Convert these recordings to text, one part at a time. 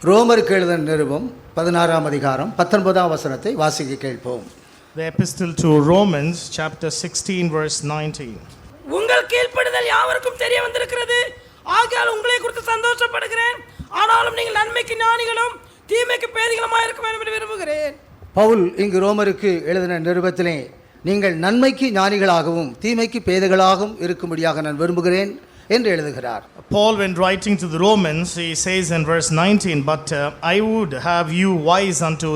ரோமருக்கு எழுதின நிருபம் 16ஆம் அதிகாரம் 19ஆம் வசனத்தை வாசிக்க கேட்போம். The epistle to Romans chapter 16 verse 19. உங்கள் கீழ்ப்படிதல் யாவருக்கும் தெரிய வந்திருக்கிறது, ஆகையால் உங்களை குறித்து சந்தோஷப்படுகிறேன். ஆனாலும் நீங்கள் நன்மைக்கு ஞானிகளும் தீமைக்கு பேதிகளுமாய் இருக்க வேண்டும் என்று விரும்புகிறேன். பவுல் இங்கு ரோமருக்கு எழுதின நிருபத்திலே நீங்கள் நன்மைக்கு ஞானிகளாகவும் தீமைக்கு பேதைகளாகவும் இருக்கும்படியாக நான் விரும்புகிறேன் என்று எழுதுகிறார். Paul, when writing to the Romans, he says in verse 19, but I would have you wise unto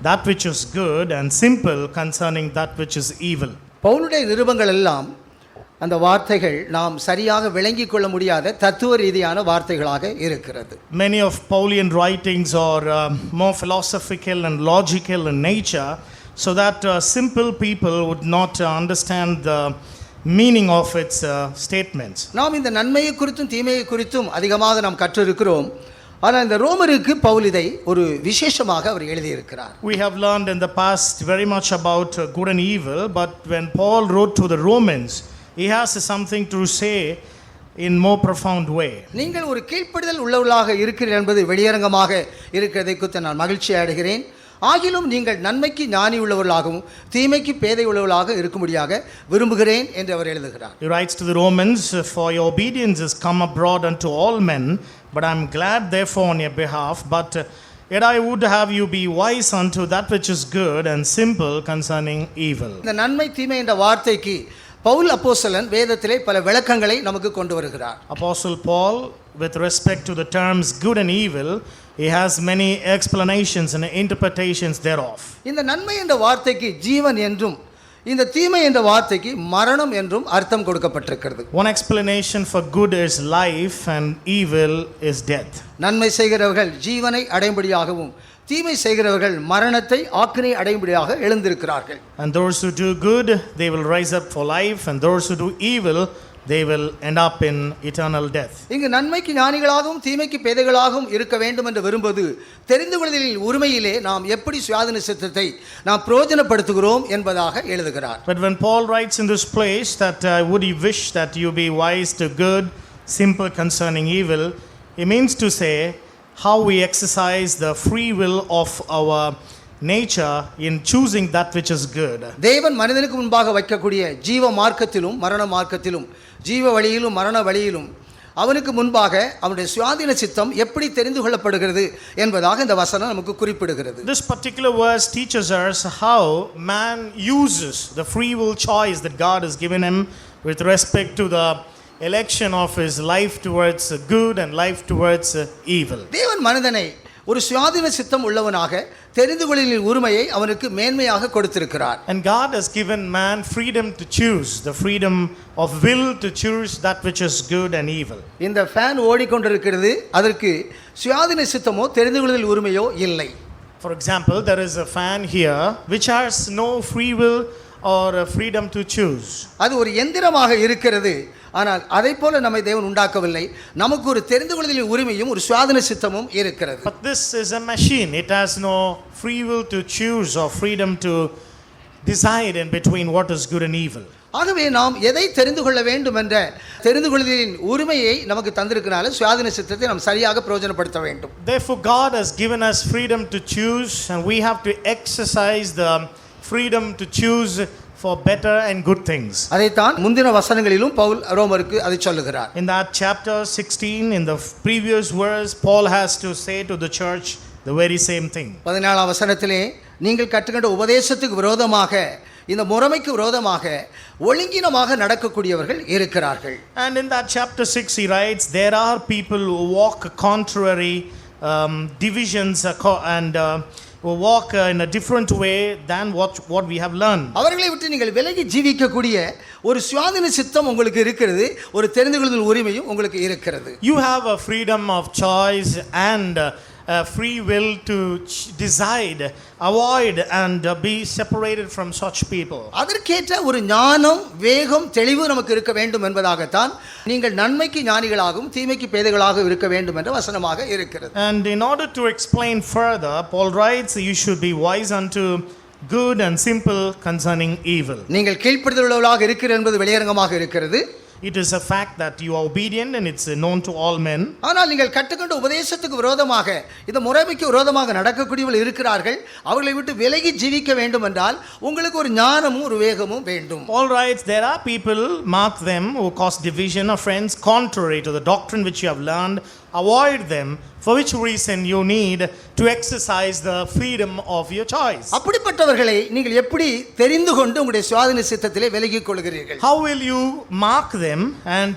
that which is good and simple concerning that which is evil. பவுலுடைய நிருபங்கள் எல்லாம் அந்த வார்த்தைகள் நாம் சரியாக விளங்கிக் கொள்ள முடியாத தத்துவ ரீதியான வார்த்தைகளாக இருக்கிறது. Many of Paulian writings are more philosophical and logical in nature, so that simple people would not understand the meaning of its statements. நாம் இந்த நன்மையை குறித்தும் தீமையை குறித்தும் அதிகமாக நாம் கற்றிருக்கிறோம். ஆனால் இந்த ரோமருக்கு பவுல் இதை ஒரு விசேஷமாக அவர் எழுதியிருக்கிறார். We have learned in the past very much about good and evil, but when Paul wrote to the Romans, he has something to say in more profound way. நீங்கள் ஒரு கீழ்ப்படிதல் உள்ளவர்களாக இருக்கிறீர்கள் என்பது வெளியரங்கமாக இருக்கிறதை குறித்து நான் மகிழ்ச்சி அடைகிறேன். ஆகிலும் நீங்கள் நன்மைக்கு ஞானி உள்ளவர்களாகவும் தீமைக்கு பேதை உள்ளவர்களாக இருக்கும்படியாக விரும்புகிறேன் என்று அவர் எழுதுகிறார். He writes to the Romans, for your obedience is come abroad unto all men, but I am glad therefore on your behalf, but yet I would have you be wise unto that which is good and simple concerning evil. இந்த நன்மை தீமை என்ற வார்த்தைக்கு பவுல் அப்போஸ்தலன் வேதத்திலே பல விளக்கங்களை நமக்கு கொண்டு வருகிறார். Apostle Paul, with respect to the terms good and evil, he has many explanations and interpretations thereof. இந்த நன்மை என்ற வார்த்தைக்கு ஜீவன் என்றும் இந்த தீமை என்ற வார்த்தைக்கு மரணம் என்றும் அர்த்தம் கொடுக்கப்பட்டிருக்கிறது. One explanation for good is life and evil is death. நன்மை செய்கிறவர்கள் ஜீவனை அடையும்படியாகவும் தீமை செய்கிறவர்கள் மரணத்தை ஆக்கினை அடையும்படியாக எழுந்திருக்கிறார்கள். And those who do good, they will rise up for life, and those who do evil, they will end up in eternal death. இங்கு நன்மைக்கு ஞானிகளாகவும் தீமைக்கு பேதைகளாகவும் இருக்க வேண்டும் என்று விரும்புவது தெரிந்து கொள்வதில் உரிமையிலே நாம் எப்படி சுயாதீன சித்தத்தை நாம் பிரயோஜனப்படுத்துகிறோம் என்பதாக எழுதுகிறார். But when Paul writes in this place that would he wish that you be wise to good, simple concerning evil, he means to say how we exercise the free will of our nature in choosing that which is good. தேவன் மனிதனுக்கு முன்பாக வைக்கக்கூடிய ஜீவ மார்க்கத்திலும் மரண மார்க்கத்திலும் ஜீவ வழியிலும் மரண வழியிலும் அவனுக்கு முன்பாக அவனுடைய சுயாதீன சித்தம் எப்படி தெரிந்து கொள்ளப்படுகிறது என்பதாக இந்த வசனம் நமக்கு குறிப்பிடுகிறது. This particular verse teaches us how man uses the free will choice that God has given him with respect to the election of his life towards good and life towards evil. தேவன் மனிதனை ஒரு சுயாதீன சித்தம் உள்ளவனாக தெரிந்து கொள்ளும் உரிமையை அவனுக்கு மேன்மையாக கொடுத்திருக்கிறார். And God has given man freedom to choose, the freedom of will to choose that which is good and evil. இந்த ஃபேன் ஓடிக்கொண்டிருக்கிறது, அதற்கு சுயாதீன சித்தமோ தெரிந்து கொள்ளும் உரிமையோ இல்லை. For example, there is a fan here which has no free will or a freedom to choose. அது ஒரு எந்திரமாக இருக்கிறது. ஆனால் அதை போல நம்மை தேவன் உண்டாக்கவில்லை. நமக்கு ஒரு தெரிந்து கொள்ளுதலின் உரிமையும் ஒரு சுயாதீன சித்தமும் இருக்கிறது. But this is a machine. It has no free will to choose or freedom to decide in between what is good and evil. ஆகவே நாம் எதை தெரிந்து கொள்ள வேண்டும் என்ற தெரிந்து கொள்ளுதலின் உரிமையை நமக்கு தந்திருக்கனால சுயாதீன சித்தத்தை நாம் சரியாக பிரயோஜனப்படுத்த வேண்டும். Therefore God has given us freedom to choose, and we have to exercise the freedom to choose for better and good things. அதைத்தான் முந்தின வசனங்களிலும் பவுல் ரோமருக்கு அதை சொல்லுகிறார். In that chapter 16, in the previous verse, Paul has to say to the church the very same thing. 14ஆம் வசனத்திலே நீங்கள் கற்றுக்கொண்ட உபதேசத்துக்கு விரோதமாக இந்த முறைமைக்கு விரோதமாக ஒழுங்கினமாக நடக்கக்கூடியவர்கள் இருக்கிறார்கள். And in that chapter 6 he writes, there are people who walk contrary divisions and who walk in a different way than what we have learned. அவர்களை விட்டு நீங்கள் விலகி ஜீவிக்கக்கூடிய ஒரு சுயாதீன சித்தம் உங்களுக்கு இருக்கிறது, ஒரு தெரிந்து கொள்ளுதல் உரிமையும் உங்களுக்கு இருக்கிறது. You have a freedom of choice and a free will to decide, avoid and be separated from such people. அதற்கேற்ற ஒரு ஞானம், வேகம், தெளிவு நமக்கு இருக்க வேண்டும் என்பதாகத்தான் நீங்கள் நன்மைக்கு ஞானிகளாகவும் தீமைக்கு பேதைகளாகவும் இருக்க வேண்டும் என்ற வசனமாக இருக்கிறது. And in order to explain further, Paul writes, you should be wise unto good and simple concerning evil. நீங்கள் கீழ்ப்படிதல் உள்ளவர்களாக இருக்கிறீர்கள் என்பது வெளியரங்கமாக இருக்கிறது. it is a fact that you are obedient and it's known to all men. ஆனால் நீங்கள் கற்றுக்கொண்ட உபதேசத்துக்கு விரோதமாக இந்த முறைமைக்கு விரோதமாக நடக்கக்கூடியவர்கள் இருக்கிறார்கள். அவர்களை விட்டு விலகி ஜீவிக்க வேண்டும் என்றால் உங்களுக்கு ஒரு ஞானமும் ஒரு வேகமும் வேண்டும். All right, there are people, mark them, who cause division of friends contrary to the doctrine which you have learned. Avoid them, for which reason you need to exercise the freedom of your choice. அப்படிப்பட்டவர்களை நீங்கள் எப்படி தெரிந்து கொண்டு உங்களுடைய சுயாதீன சித்தத்திலே விலகிக் கொள்கிறீர்கள்? How will you mark them and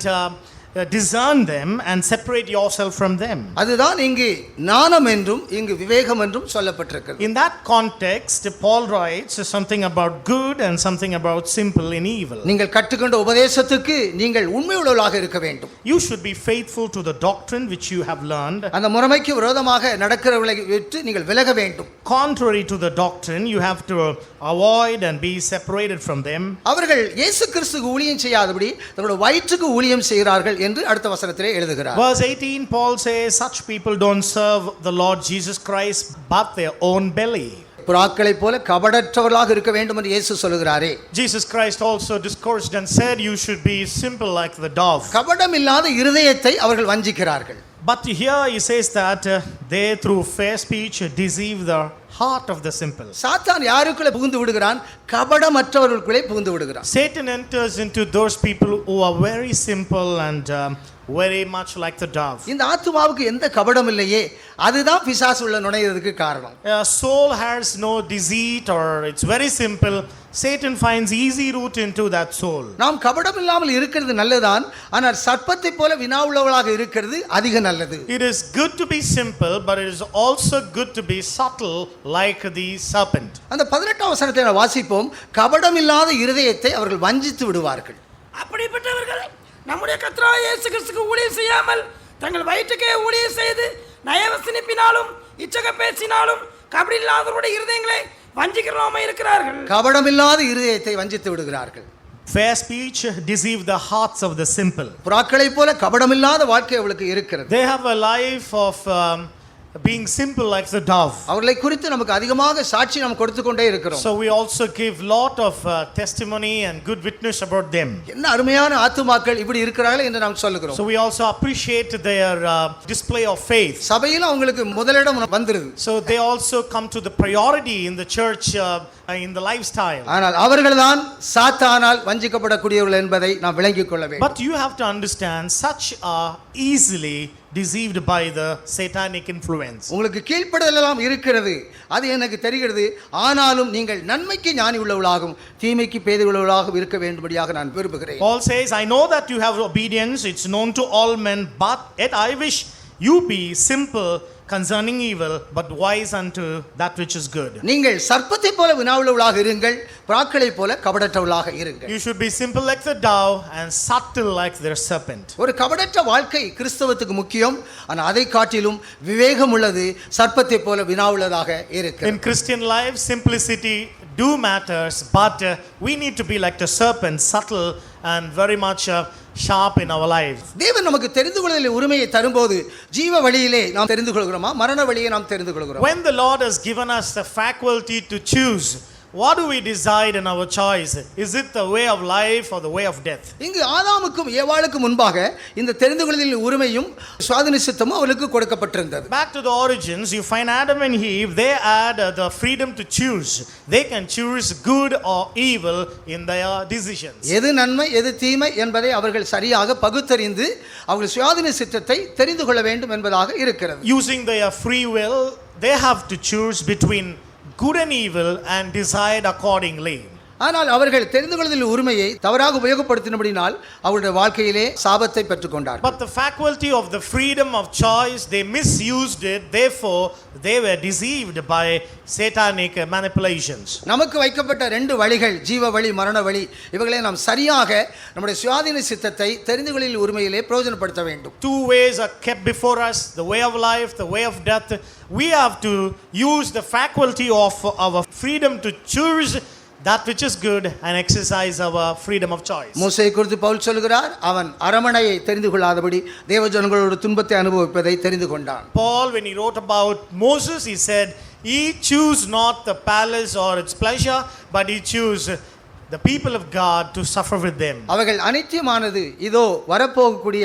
discern them and separate yourself from them? அதுதான் இங்கு ஞானம் என்றும் இங்கு விவேகம் என்றும் சொல்லப்பட்டிருக்கிறது. In that context, Paul writes something about good and something about simple and evil. நீங்கள் கற்றுக்கொண்ட உபதேசத்துக்கு நீங்கள் உண்மையுள்ளவர்களாக இருக்க வேண்டும். You should be faithful to the doctrine which you have learned. அந்த முறைமைக்கு விரோதமாக நடக்கிறவர்களை விட்டு நீங்கள் விலக வேண்டும். Contrary to the doctrine, you have to avoid and be separated from them. அவர்கள் இயேசு கிறிஸ்துவுக்கு ஊழியம் செய்யாதபடி தங்களுடைய வயிற்றுக்கு ஊழியம் செய்கிறார்கள் என்று அடுத்த வசனத்திலே எழுதுகிறார். Verse 18, Paul says, such people don't serve the Lord Jesus Christ but their own belly. புறாக்களை போல கபடற்றவர்களாக இருக்க வேண்டும் என்று இயேசு சொல்கிறாரே. Jesus Christ also discoursed and said you should be simple like the dove. கபடம் இல்லாத இருதயத்தை அவர்கள் வஞ்சிக்கிறார்கள். But here he says that they through fair speech deceive the heart of the simple. சாத்தான் யாருக்குள்ளே புகுந்து விடுகிறான்? கபடமற்றவர்களுக்குள்ளே புகுந்து விடுகிறான். Satan enters into those people who are very simple and very much like the dove. இந்த ஆத்துமாவுக்கு எந்த கபடம் இல்லையே, அதுதான் பிசாசு உள்ள நுழையிறதுக்கு காரணம். A soul has no deceit or it's very simple. Satan finds easy route into that soul. நாம் கபடம் இல்லாமல் இருக்கிறது நல்லதான், ஆனால் சர்ப்பத்தை போல வினா உள்ளவர்களாக இருக்கிறது அதிக நல்லது. It is good to be simple, but it is also good to be subtle like the serpent. அந்த 18ஆம் வசனத்தை நாம் வாசிப்போம். கபடம் இல்லாத இருதயத்தை அவர்கள் வஞ்சித்து விடுவார்கள். அப்படிப்பட்டவர்கள் நம்முடைய கர்த்தராகிய இயேசு கிறிஸ்துவுக்கு ஊழியம் செய்யாமல் தங்கள் வயிற்றுக்கே ஊழியம் செய்து நயவசனிப்பினாலும் இச்சக பேச்சினாலும் கபடி இல்லாதவருடைய இருதயங்களை வஞ்சிக்கிறவராக இருக்கிறார்கள். கபடம் இல்லாத இருதயத்தை வஞ்சித்து விடுகிறார்கள். Fair speech deceive the hearts of the simple. புறாக்களை போல கபடம் இல்லாத வாழ்க்கை அவளுக்கு இருக்கிறது. They have a life of being simple like the dove. அவர்களை குறித்து நமக்கு அதிகமாக சாட்சி நாம் கொடுத்து கொண்டே இருக்கிறோம். So we also give lot of testimony and good witness about them. என்ன அருமையான ஆத்துமாக்கள் இப்படி இருக்கிறார்கள் என்று நாம் சொல்லுகிறோம். So we also appreciate their display of faith. சபையில் அவங்களுக்கு முதலிடம் வந்துருது. So they also come to the priority in the church in the lifestyle. ஆனால் அவர்கள்தான் சாத்தானால் வஞ்சிக்கப்படக்கூடியவர்கள் என்பதை நாம் விளங்கிக் கொள்ள வேண்டும். But you have to understand such are easily deceived by the satanic influence. உங்களுக்கு கீழ்ப்படிதல் எல்லாம் இருக்கிறது, அது எனக்கு தெரிகிறது. ஆனாலும் நீங்கள் நன்மைக்கு ஞானி உள்ளவர்களாகவும் தீமைக்கு பேதை உள்ளவர்களாகவும் இருக்க வேண்டும்படியாக நான் விரும்புகிறேன். Paul says, I know that you have obedience, it's known to all men, but yet I wish you be simple concerning evil, but wise unto that which is good. நீங்கள் சர்ப்பத்தை போல வினாவுள்ளவர்களாக இருங்கள், புறாக்களை போல கபடற்றவர்களாக இருங்கள். You should be simple like the dove and subtle like the serpent. ஒரு கபடற்ற வாழ்க்கை கிறிஸ்தவத்துக்கு முக்கியம், ஆனால் அதை காட்டிலும் விவேகம் உள்ளது சர்ப்பத்தை போல வினாவுள்ளதாக இருக்கிறது. In Christian life, simplicity do matters, but we need to be like the serpent, subtle and very much sharp in our lives. தேவன் நமக்கு தெரிந்து கொள்ளுதல் உரிமையை தரும்போது ஜீவ வழியிலே நாம் தெரிந்து கொள்கிறோமா, மரண வழியை நாம் தெரிந்து கொள்கிறோம்? When the Lord has given us the faculty to choose, what do we decide in our choice? Is it the way of life or the way of death? இங்கு ஆதாமுக்கும் ஏவாளுக்கும் முன்பாக இந்த தெரிந்து கொள்ளுதல் உரிமையும் சுயாதீன சித்தமும் அவர்களுக்கு கொடுக்கப்பட்டிருந்தது. Back to the origins, you find Adam and Eve, they had the freedom to choose. They can choose good or evil in their decisions. எது நன்மை எது தீமை என்பதை அவர்கள் சரியாக பகுத்தறிந்து அவர்கள் சுயாதீன சித்தத்தை தெரிந்து கொள்ள வேண்டும் என்பதாக இருக்கிறது. Using their free will, they have to choose between good and evil and decide accordingly. ஆனால் அவர்கள் தெரிந்து கொள்ளுதல் உரிமையை தவறாக உபயோகப்படுத்தினபடினால் அவருடைய வாழ்க்கையிலே சாபத்தை பெற்றுக்கொண்டார்கள். But the faculty of the freedom of choice, they misused it, therefore they were deceived by satanic manipulations. நமக்கு வைக்கப்பட்ட ரெண்டு வழிகள், ஜீவ வழி மரண வழி, இவைகளை நாம் சரியாக நம்முடைய சுயாதீன சித்தத்தை தெரிந்து கொள்ளுதல் உரிமையிலே பிரயோஜனப்படுத்த வேண்டும். Two ways are kept before us, the way of life, the way of death. We have to use the faculty of our freedom to choose that which is good and exercise our freedom of choice. மோசேயை குறித்து பவுல் சொல்கிறார், அவன் அரமனையை தெரிந்து கொள்ளாதபடி தேவஜனங்களோட துன்பத்தை அனுபவிப்பதை தெரிந்து கொண்டான். Paul, when he wrote about Moses, he said, he choose not the palace or its pleasure, but he choose the people of God to suffer with them. அவைகள் அனித்தியமானது, இதோ வரப்போகக்கூடிய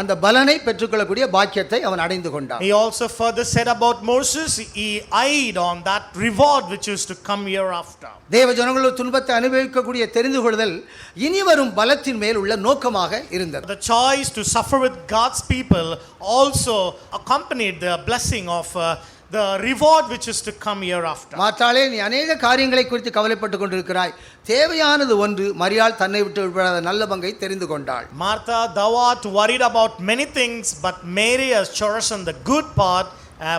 அந்த பலனை பெற்றுக்கொள்ளக்கூடிய பாக்கியத்தை அவன் அடைந்து கொண்டான். He also further said about Moses, he eyed on that reward which is to come hereafter. தேவ ஜனங்களோடு துன்பத்தை அனுபவிக்கக்கூடிய தெரிந்து கொள்ளுதல் இனி வரும் பலத்தின் மேல் உள்ள நோக்கமாக இருந்தது. The choice to suffer with God's people also accompanied the blessing of the reward which is to come hereafter. மாத்தாளே, நீ அநேக காரியங்களை குறித்து கவலைப்பட்டு கொண்டிருக்கிறாய். தேவையானது ஒன்று, மரியாள் தன்னை விட்டு விடாத நல்ல பங்கை தெரிந்து கொண்டாள். Martha, thou art worried about many things, but Mary has chosen the good part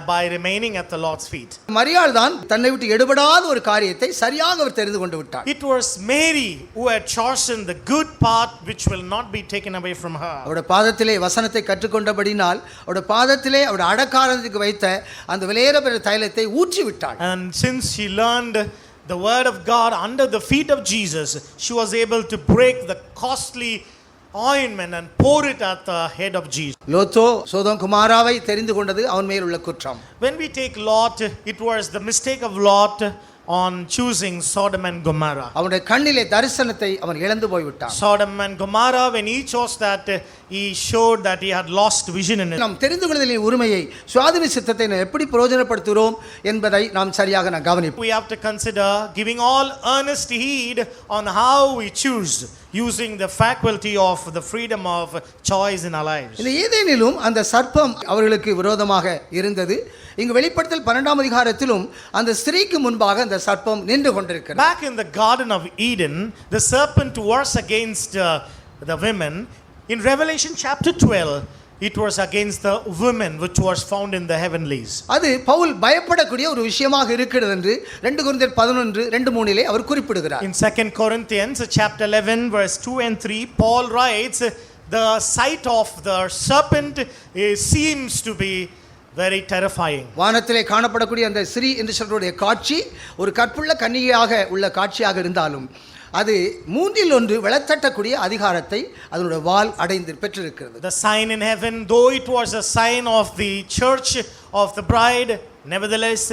by remaining at the Lord's feet. மரியாள் தான் தன்னை விட்டு எடுபடாத ஒரு காரியத்தை சரியாக அவர் தெரிந்து கொண்டு விட்டார். It was Mary who had chosen the good part which will not be taken away from her. அவருடைய பாதத்திலே வசனத்தை கற்றுக்கொண்டபடினால் அவருடைய பாதத்திலே அவருடைய அடக்காரத்துக்கு வைத்த அந்த விலையேற பெற்ற தைலத்தை ஊற்றி விட்டாள். And since she learned the word of God under the feet of Jesus, she was able to break the costly ointment and pour it at the head of Jesus. லோத்தோ Sodom குமாராவை தெரிந்து கொண்டது அவன் மேல் உள்ள குற்றம். When we take Lot, it was the mistake of Lot on choosing Sodom and Gomorrah. அவனுடைய கண்ணிலே தரிசனத்தை அவன் இழந்து போய்விட்டான். Sodom and Gomorrah, when he chose that, he showed that he had lost vision in it. நாம் தெரிந்து கொள்ளுதலின் உரிமையை, சுவாதீன சித்தத்தை நாம் எப்படி பிரயோஜனப்படுத்துகிறோம் என்பதை நாம் சரியாக கவனிப்போம். We have to consider giving all earnest heed on how we choose, using the faculty of the freedom of choice in our lives. இந்த ஏதேனிலும் அந்த சர்ப்பம் அவர்களுக்கு விரோதமாக இருந்தது. இங்கு வெளிப்படுத்தல் 12ஆம் அதிகாரத்திலும் அந்த ஸ்திரீக்கு முன்பாக அந்த சர்ப்பம் நின்று கொண்டிருக்கிறது. Back in the Garden of Eden, the serpent was against the women. In Revelation chapter 12, it was against the women which was found in the heavenlies. அது பவுல் பயப்படக்கூடிய ஒரு விஷயமாக இருக்கிறது என்று 2 கொரிந்தியர் 11:2-3 அவர் குறிப்பிடுகிறார். In 2 Corinthians chapter 11 verse 2 and 3, Paul writes, the sight of the serpent seems to be very terrifying. வானத்திலே காணப்படக்கூடிய அந்த ஸ்ரீ என்று சொல்றக்கூடிய காட்சி ஒரு கற்புள்ள கன்னிகையாக உள்ள காட்சியாக இருந்தாலும் அது 1/3 விளத்தட்டக்கூடிய அதிகாரத்தை அதனுடைய வால் அடைந்து பெற்றிருக்கிறது. The sign in heaven, though it was a sign of the church of the bride, nevertheless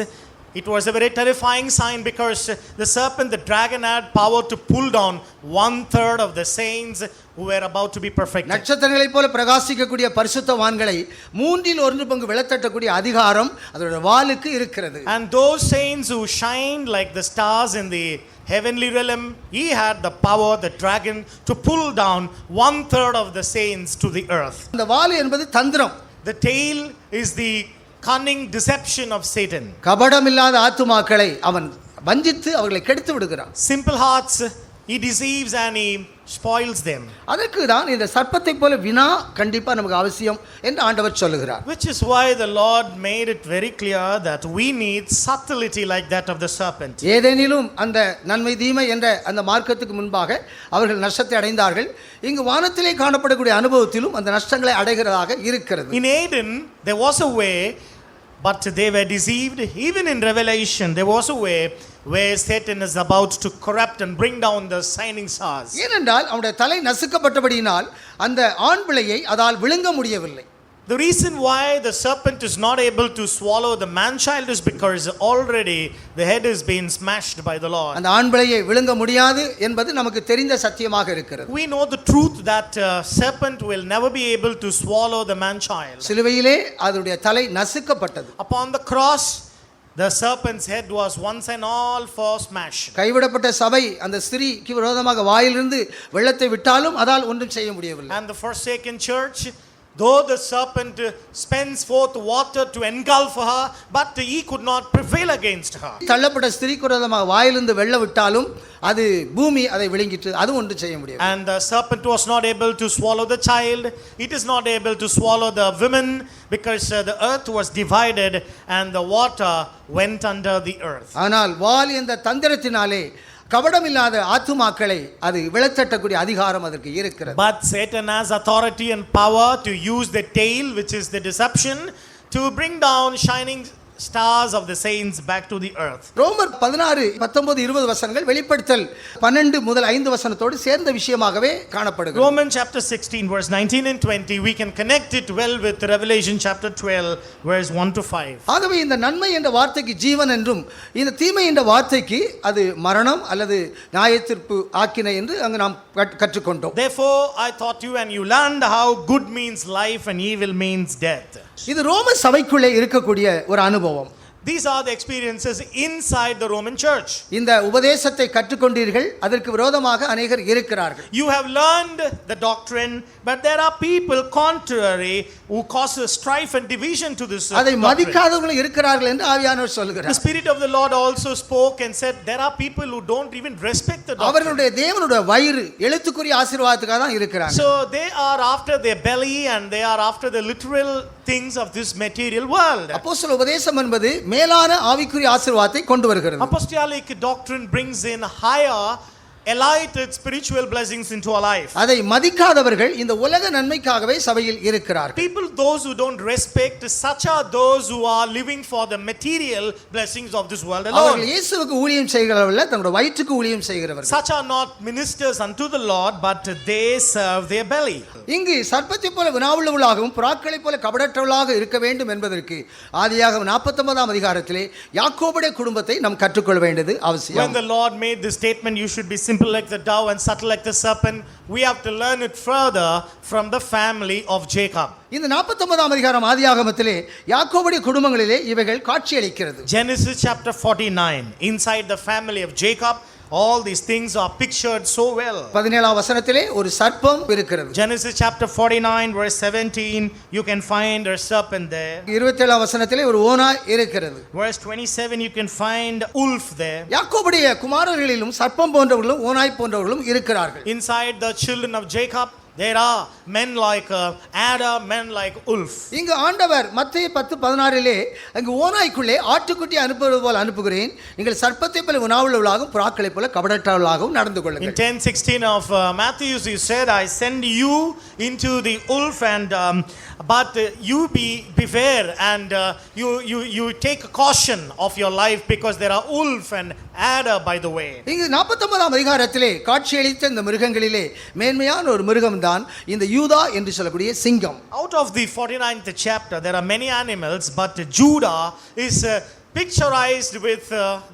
it was a very terrifying sign because the serpent, the dragon, had power to pull down 1/3 of the saints who were about to be perfected. நட்சத்திரங்களைப் போல பிரகாசிக்கக்கூடிய பரிசுத்தவான்களை 1/3 விளத்தட்டக்கூடிய அதிகாரம் அதனுடைய வாளுக்கு இருக்கிறது. And those saints who shined like the stars in the heavenly realm, he had the power, the dragon, to pull down 1/3 of the saints to the earth. இந்த வாள் என்பது தந்திரம். The tail is the cunning deception of Satan. கபடமில்லாத ஆத்துமாக்களை அவன் வஞ்சித்து அவர்களை கெடுத்து விடுகிறான். Simple hearts he deceives and he spoils them. அதற்கு தான் இந்த சர்ப்பத்தை போல வினா கண்டிப்பா நமக்கு அவசியம் என்று ஆண்டவர் சொல்லுகிறார். Which is why the Lord made it very clear that we need subtlety like that of the serpent. ஏதேனிலும் அந்த நன்மை தீமை என்ற அந்த மார்க்கத்துக்கு முன்பாக அவர்கள் நஷ்டத்தை அடைந்தார்கள். இங்கு வானத்திலே காணப்படக்கூடிய அனுபவத்திலும் அந்த நஷ்டங்களை அடைகிறதாக இருக்கிறது. In Eden there was a way, but they were deceived. Even in Revelation there was a way where Satan is about to corrupt and bring down the shining stars. ஏனென்றால் அவனுடைய தலை நசுக்கப்பட்டபடியினால் அந்த ஆண் பிள்ளையை அதால் விழுங்க முடியவில்லை. The reason why the serpent is not able to swallow the man child is because already the head is being smashed by the Lord. அந்த ஆண் பிள்ளையை விழுங்க முடியாது என்பது நமக்கு தெரிந்த சத்தியமாக இருக்கிறது. We know the truth that serpent will never be able to swallow the man child. சிலுவையிலே அதனுடைய தலை நசுக்கப்பட்டது. Upon the cross the serpent's head was once and all for smashed. கைவிடப்பட்ட சபை அந்த ஸ்திரீக்கு விரோதமாக வாயிலிருந்து வெள்ளத்தை விட்டாலும் அதால் ஒன்றும் செய்ய முடியவில்லை. And the forsaken church, though the serpent spends forth water to engulf her, but he could not prevail against her. தள்ளப்பட்ட ஸ்திரீக்கு விரோதமாக வாயிலிருந்து வெள்ளம் விட்டாலும் அது பூமி அதை விழுங்கிட்டு அது ஒன்றும் செய்ய முடியவில்லை. And the serpent was not able to swallow the child. It is not able to swallow the women because the earth was divided and the water went under the earth. ஆனால் வால் என்ற தந்திரத்தினாலே கபடமில்லாத ஆத்துமாக்களை அது விளத்தட்டக்கூடிய அதிகாரம் அதற்கு இருக்கிறது. But Satan has authority and power to use the tail, which is the deception, to bring down shining stars of the saints back to the earth. ரோமர் 16, 19, 20 வசனங்கள் வெளிப்படுத்தல் 12 முதல் 5 வசனத்தோடு சேர்ந்த விஷயமாகவே காணப்படுகிறது. Romans chapter 16 verse 19 and 20, we can connect it well with Revelation chapter 12 verse 1 to 5. ஆகவே இந்த நன்மை என்ற வார்த்தைக்கு ஜீவன் என்றும் இந்த தீமை என்ற வார்த்தைக்கு அது மரணம் அல்லது நியாயத்தீர்ப்பு ஆக்கினை என்று அங்கு நாம் கற்றுக்கொண்டோம். Therefore I taught you and you learned how good means life and evil means death. இது ரோம சபைக்குள்ளே இருக்கக்கூடிய ஒரு அனுபவம். These are the experiences inside the Roman church. இந்த உபதேசத்தை கற்றுக்கொண்டீர்கள், அதற்கு விரோதமாக அநேகர் இருக்கிறார்கள். You have learned the doctrine, but there are people contrary who cause strife and division to this அதை doctrine. மதிக்காதவர்கள் இருக்கிறார்கள் என்று ஆவியானவர் The சொல்கிறார். Spirit of the Lord also spoke and said there are people who don't even respect the doctrine. அவர்களுடைய தேவனுடைய வயிறு எழுத்துக்குரிய ஆசீர்வாதத்துக்காக தான் இருக்கிறாங்க. So they are after their belly and they are after the literal things of this material world. அப்போஸ்தல உபதேசம் என்பது மேலான ஆவிக்குரிய ஆசீர்வாதத்தை கொண்டு வருகிறது. Apostolic doctrine brings in higher elite spiritual blessings into our life. அதை மதிக்காதவர்கள் இந்த உலக நன்மைக்காகவே சபையில் இருக்கிறார்கள். People, those who don't respect, such are those who are living for the material blessings of this world alone. அவர்கள் இயேசுவுக்கு ஊழியம் செய்கிறவர்கள், தங்களுடைய வயிற்றுக்கு ஊழியம் செய்கிறவர்கள். Such are not ministers unto the Lord, but they serve their belly. இங்கு சர்ப்பத்தை போல வினாவுள்ளவளாகவும் புறாக்களை போல கபடற்றவளாக இருக்க வேண்டும் என்பதற்கு ஆதியாகமம் 49 அதிகாரத்திலே யாக்கோபுடைய குடும்பத்தை நாம் கற்றுக்கொள்ள வேண்டியது When அவசியம். the Lord made this statement, you should be simple like the dove and subtle like the serpent, we have to learn it further from the family of Jacob. இந்த 49 அதிகாரம் ஆதியாகமத்திலே யாக்கோபுடைய குடும்பங்களிலே இவைகள் காட்சியளிக்கிறது. Genesis chapter 49, inside the family of Jacob, all these things are pictured so well. 17 வசனத்திலே ஒரு சர்ப்பம் இருக்கிறது. Genesis chapter 49 verse 17, you can find a serpent there. 27 வசனத்திலே ஒரு ஓநாய் இருக்கிறது. Verse 27, you can find wolf there. யாக்கோபுடைய குமாரர்களிலும் சர்ப்பம் போன்றவர்களும் ஓநாய் போன்றவர்களும் இருக்கிறார்கள். Inside the children of Jacob, there are men like Adam, men like wolf. இங்கு ஆண்டவர் மத்தேயு 10:16 அங்கு ஓநாய்க்குள்ளே ஆட்டுக்குட்டி அனுப்புவது போல அனுப்புகிறேன், நீங்கள் சர்ப்பத்தை போல உணவுள்ளவளாகவும் புறாக்களை போல கபடற்றவளாகவும் நடந்து In கொள்ளுங்கள். 10:16 of Matthew, he said, I send you into the wolf and but you beware and you take caution of your life because there are wolf and adder by the way. இங்கு 49 அதிகாரத்திலே காட்சியளித்த இந்த மிருகங்களிலே மேன்மையான ஒரு மிருகம் தான் இந்த யூதா என்று சொல்லக்கூடிய சிங்கம். Out of the 49th chapter, there are many animals, but Judah is picturized with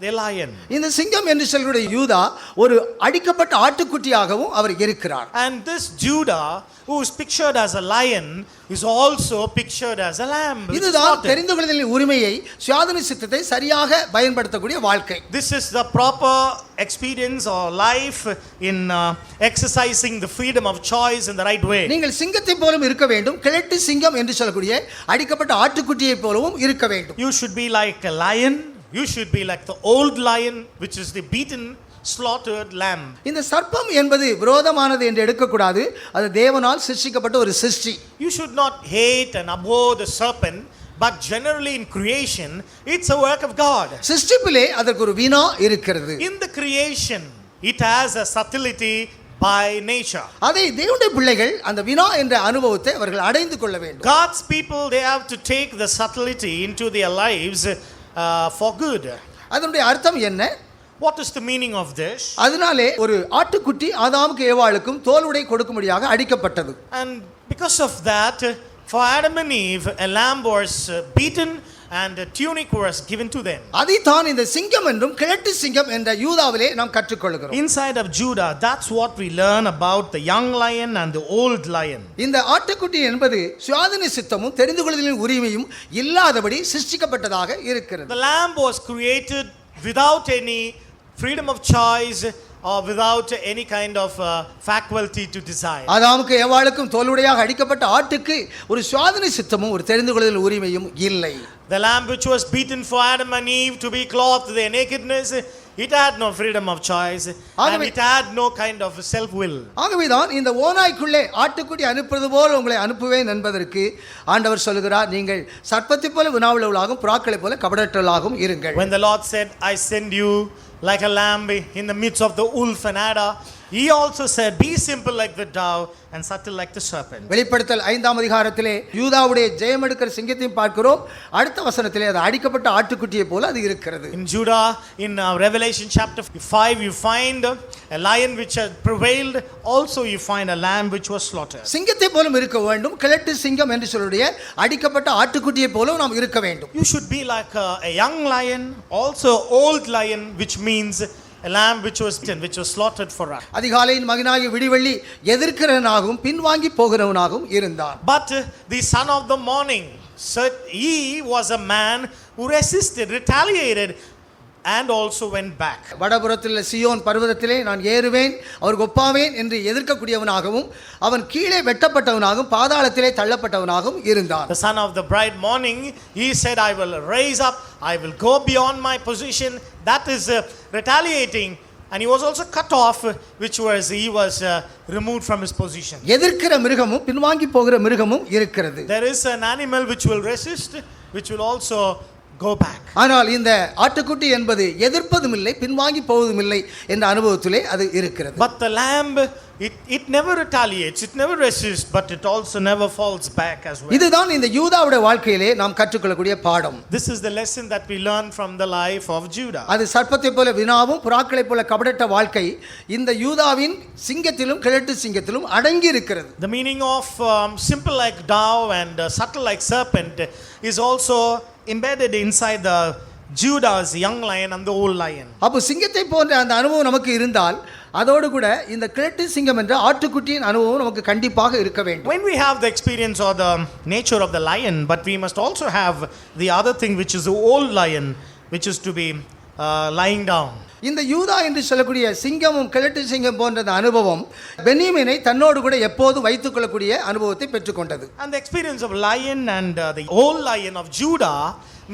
the lion. இந்த சிங்கம் என்று சொல்லக்கூடிய யூதா ஒரு அடிக்கப்பட்ட ஆட்டுக்குட்டியாகவும் அவர் இருக்கிறார். And this Judah, who is pictured as a lion, is also pictured as a lamb. இதுதான் தெரிந்து கொள்ளுதலின் உரிமையை, சுயாதீன சித்தத்தை சரியாக பயன்படுத்தக்கூடிய வாழ்க்கை. This is the proper experience or life in exercising the freedom of choice in the right way. நீங்கள் சிங்கத்தை போலும் இருக்க வேண்டும், கிழட்டு சிங்கம் என்று சொல்லக்கூடிய அடிக்கப்பட்ட ஆட்டுக்குட்டியை போலவும் இருக்க வேண்டும். You should be like a lion. You should be like the old lion, which is the beaten, slaughtered lamb. இந்த சர்ப்பம் என்பது விரோதமானது என்று எடுக்கக்கூடாது, அது தேவனால் சிருஷ்டிக்கப்பட்ட ஒரு சிருஷ்டி. You should not hate and abhor the serpent, but generally in creation, it's a work of God. சிருஷ்டிப்பிலே அதற்கு ஒரு வினா இருக்கிறது. In the creation, it has a subtlety by nature. அதை தேவனுடைய பிள்ளைகள் அந்த வினா என்ற அனுபவத்தை அவர்கள் அடைந்து கொள்ள வேண்டும். God's people, they have to take the subtlety into their lives for good. அதனுடைய அர்த்தம் என்ன? What is the meaning of this? அதனாலே ஒரு ஆட்டுக்குட்டி ஆதாமுக்கு ஏவாளுக்கும் தோலுடை கொடுக்கும்படியாக அடிக்கப்பட்டது. And because of that, for Adam and Eve, a lamb was beaten and a tunic was given to them. அதைத்தான் இந்த சிங்கம் என்றும் கிழட்டு சிங்கம் என்ற யூதாவிலே நாம் கற்றுக்கொள்கிறோம். Inside of Judah, that's what we learn about the young lion and the old lion. இந்த ஆட்டுக்குட்டி என்பது சுயாதீன சித்தமும் தெரிந்து கொள்ளுதலின் உரிமையும் இல்லாதபடி சிருஷ்டிக்கப்பட்டதாக இருக்கிறது. The lamb was created without any freedom of choice or without any kind of faculty to decide. ஆதாமுக்கு ஏவாளுக்கும் தோலுடையாக அடிக்கப்பட்ட ஆட்டுக்கு ஒரு சுயாதீன சித்தமும் ஒரு தெரிந்து கொள்ளுதல் உரிமையும் இல்லை. The lamb which was beaten for Adam and Eve to be clothed their nakedness, it had no freedom of choice and it had no kind of self-will. ஆகவேதான் இந்த ஓநாய்க்குள்ளே ஆட்டுக்குட்டி அனுப்புவது போல உங்களை அனுப்புவேன் என்பதற்கு ஆண்டவர் சொல்கிறார், நீங்கள் சர்ப்பத்தை போல வினாவுள்ளவளாகவும் புறாக்களை போல கபடற்றவளாகவும் இருங்கள். When the Lord said, I send you like a lamb in the midst of the wolf and adder. He also said, be simple like the dove and subtle like the serpent. வெளிப்படுத்தல் 5ஆம் அதிகாரத்திலே யூதாவுடைய ஜெயமெடுக்கிற சிங்கத்தையும் பார்க்கிறோம். அடுத்த வசனத்திலே அது அடிக்கப்பட்ட ஆட்டுக்குட்டியை போல அது இருக்கிறது. In Judah, in Revelation chapter 5, you find a lion which had prevailed. Also you find a lamb which was slaughtered. சிங்கத்தை போலும் இருக்க வேண்டும். கிழட்டு சிங்கம் என்று சொல்லுடைய அடிக்கப்பட்ட ஆட்டுக்குட்டியை போலும் நாம் இருக்க வேண்டும். You should be like a young lion, also old lion, which means a lamb which was slaughtered for us. அதிகாலையின் மகனாகிய விடிவெள்ளி எதிர்க்கிறவனாகவும் பின்வாங்கி போகிறவனாகவும் இருந்தான். But the son of the morning, so he was a man who resisted, retaliated, and also went back. வடபுறத்தில் Zion பர்வதத்திலே நான் ஏறுவேன் அவருக்கு ஒப்பாவேன் என்று எதிர்க்கக்கூடியவனாகவும் அவன் கீழே வெட்டப்பட்டவனாகவும் பாதாளத்திலே தள்ளப்பட்டவனாகவும் இருந்தான். The son of the bright morning, he said, I will raise up, I will go beyond my position. That is retaliating. And he was also cut off, which was he was removed from his position. எதிர்க்கிற மிருகமும் பின்வாங்கி போகிற மிருகமும் இருக்கிறது. There is an animal which will resist, which will also go back. ஆனால் இந்த ஆட்டுக்குட்டி என்பது எதிர்ப்பதும் இல்லை பின்வாங்கி போவதும் இல்லை என்ற அனுபவத்திலே அது இருக்கிறது. But the lamb, it never retaliates, it never resists, but it also never falls back as well. இதுதான் இந்த யூதாவுடைய வாழ்க்கையிலே நாம் கற்றுக்கொள்ளக்கூடிய பாடம். This is the lesson that we learn from the life of Judah. அது சர்ப்பத்தை போல வினாவும் புறாக்களை போல கபடட்ட வாழ்க்கை இந்த யூதாவின் சிங்கத்திலும் கிழட்டு சிங்கத்திலும் அடங்கி இருக்கிறது. The meaning of simple like dove and subtle like serpent is also embedded inside the Judah's young lion and the old lion. அப்போ சிங்கத்தை போன்ற அந்த அனுபவம் நமக்கு இருந்தால் அதோடு கூட இந்த கிழட்டு சிங்கம் என்ற ஆட்டுக்குட்டியின் அனுபவம் நமக்கு கண்டிப்பாக இருக்க வேண்டும். When we have the experience or the nature of the lion, but we must also have the other thing which is the old lion, which is to be lying down. இந்த யூதா என்று சொல்லக்கூடிய சிங்கமும் கிழட்டு சிங்கம் போன்ற அனுபவம் பென்யமீனை தன்னோடு கூட எப்போது வைத்துக் கொள்ளக்கூடிய அனுபவத்தை பெற்றுக்கொண்டது. And the experience of lion and the old lion of Judah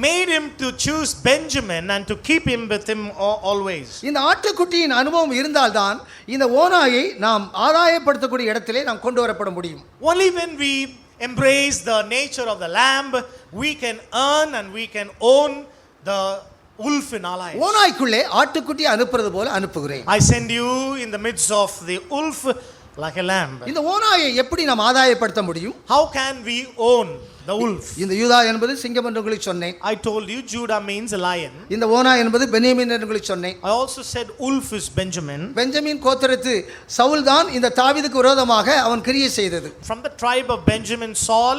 made him to choose Benjamin and to keep him with him always. இந்த ஆட்டுக்குட்டியின் அனுபவம் இருந்தால்தான் இந்த ஓனாயை நாம் ஆதாயப்படுத்தக்கூடிய இடத்திலே நாம் கொண்டு வரப்பட முடியும். Only when we embrace the nature of the lamb, we can earn and we can own the wolf in our lives. ஓனாய்க்குள்ளே ஆட்டுக்குட்டியை அனுப்புறது போல அனுப்புகிறேன். I send you in the midst of the wolf like a lamb. இந்த ஓனாயை எப்படி நாம் ஆதாயப்படுத்த முடியும்? How can we own the wolf? இந்த யூதா என்பது சிங்கம் என்று உங்களுக்கு சொன்னேன். I told you Judah means a lion. இந்த ஓனா என்பது பென்யமீன் என்று உங்களுக்கு சொன்னேன். I also said wolf is Benjamin. Benjamin கோத்திரத்து சவுல் தான் இந்த தாவீதுக்கு விரோதமாக அவன் கிரியை செய்தது. From the tribe of Benjamin, Saul,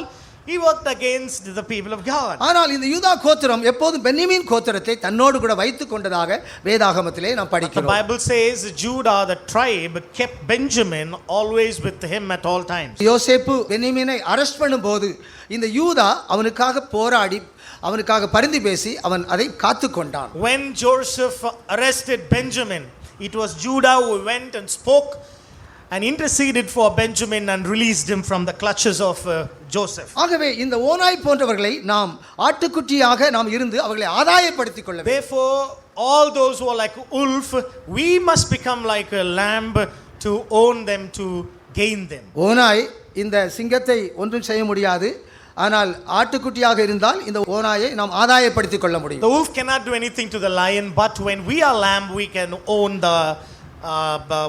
he worked against the people of God. ஆனால் இந்த யூதா கோத்திரம் எப்போதும் பென்யமீன் கோத்திரத்தை தன்னோடு கூட வைத்துக் கொண்டதாக வேதாகமத்திலே நாம் The படிக்கிறோம். Bible says Judah, the tribe, kept Benjamin always with him at all times. யோசேப்பு பென்யமீனை அரெஸ்ட் பண்ணும்போது இந்த யூதா அவனுக்காக போராடி அவனுக்காக பரிந்து பேசி அவன் அதை காத்து கொண்டான். When Joseph arrested Benjamin, it was Judah who went and spoke and interceded for Benjamin and released him from the clutches of Joseph. ஆகவே இந்த ஓனாய் போன்றவர்களை நாம் ஆட்டுக்குட்டியாக நாம் இருந்து அவர்களை ஆதாயப்படுத்திக் கொள்ள வேண்டும். Therefore, all those who are like wolf, we must become like a lamb to own them, to gain them. ஓனாய் இந்த சிங்கத்தை ஒன்றும் செய்ய முடியாது. ஆனால் ஆட்டுக்குட்டியாக இருந்தால் இந்த ஓனாயை நாம் ஆதாயப்படுத்திக் கொள்ள முடியும். The wolf cannot do anything to the lion, but when we are lamb, we can own the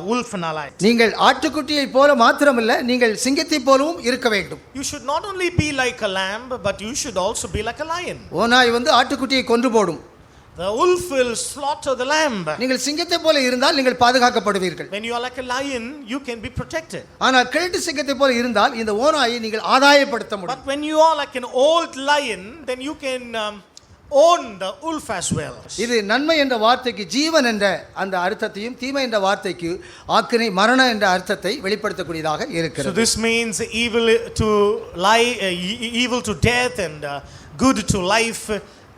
wolf in our life. நீங்கள் ஆட்டுக்குட்டியை போல மாத்திரமல்ல நீங்கள் சிங்கத்தை போலவும் இருக்க வேண்டும். You should not only be like a lamb, but you should also be like a lion. ஓனாய் வந்து ஆட்டுக்குட்டியை கொன்று போடும். The wolf will slaughter the lamb. நீங்கள் சிங்கத்தை போல இருந்தால் நீங்கள் பாதுகாக்கப்படுவீர்கள். When you are like a lion, you can be protected. ஆனால் கிழட்டு சிங்கத்தை போல இருந்தால் இந்த ஓனாயை நீங்கள் ஆதாயப்படுத்த முடியும். But when you are like an old lion, then you can own the wolf as well. இது நன்மை என்ற வார்த்தைக்கு ஜீவன் என்ற அந்த அர்த்தத்தையும் தீமை என்ற வார்த்தைக்கு ஆக்கினை மரண என்ற அர்த்தத்தை வெளிப்படுத்தக்கூடியதாக So இருக்கிறது. this means evil to evil to death and good to life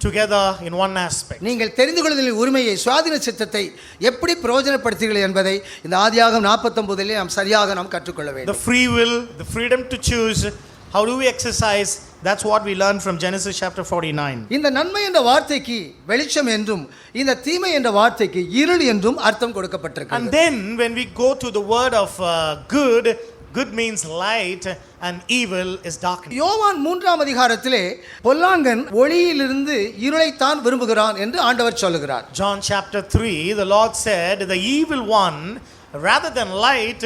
together in one aspect. நீங்கள் தெரிந்து கொள்ளுதலின் உரிமையை சுவாதீன சித்தத்தை எப்படி பிரயோஜனப்படுத்துகிறீர்கள் என்பதை இந்த ஆதியாகமம் 49 நாம் சரியாக நாம் கற்றுக்கொள்ள The வேண்டும். free will, the freedom to choose, how do we exercise? That's what we learn from Genesis chapter 49. இந்த நன்மை என்ற வார்த்தைக்கு வெளிச்சம் என்றும் இந்த தீமை என்ற வார்த்தைக்கு இருள் என்றும் அர்த்தம் And கொடுக்கப்பட்டிருக்கிறது. then when we go to the word of good, good means light and evil is darkness. யோவான் 3ஆம் அதிகாரத்திலே பொல்லாங்கன் ஒளியிலிருந்து இருளைத்தான் விரும்புகிறான் என்று ஆண்டவர் சொல்லுகிறார். John chapter 3, the Lord said, the evil one, rather than light,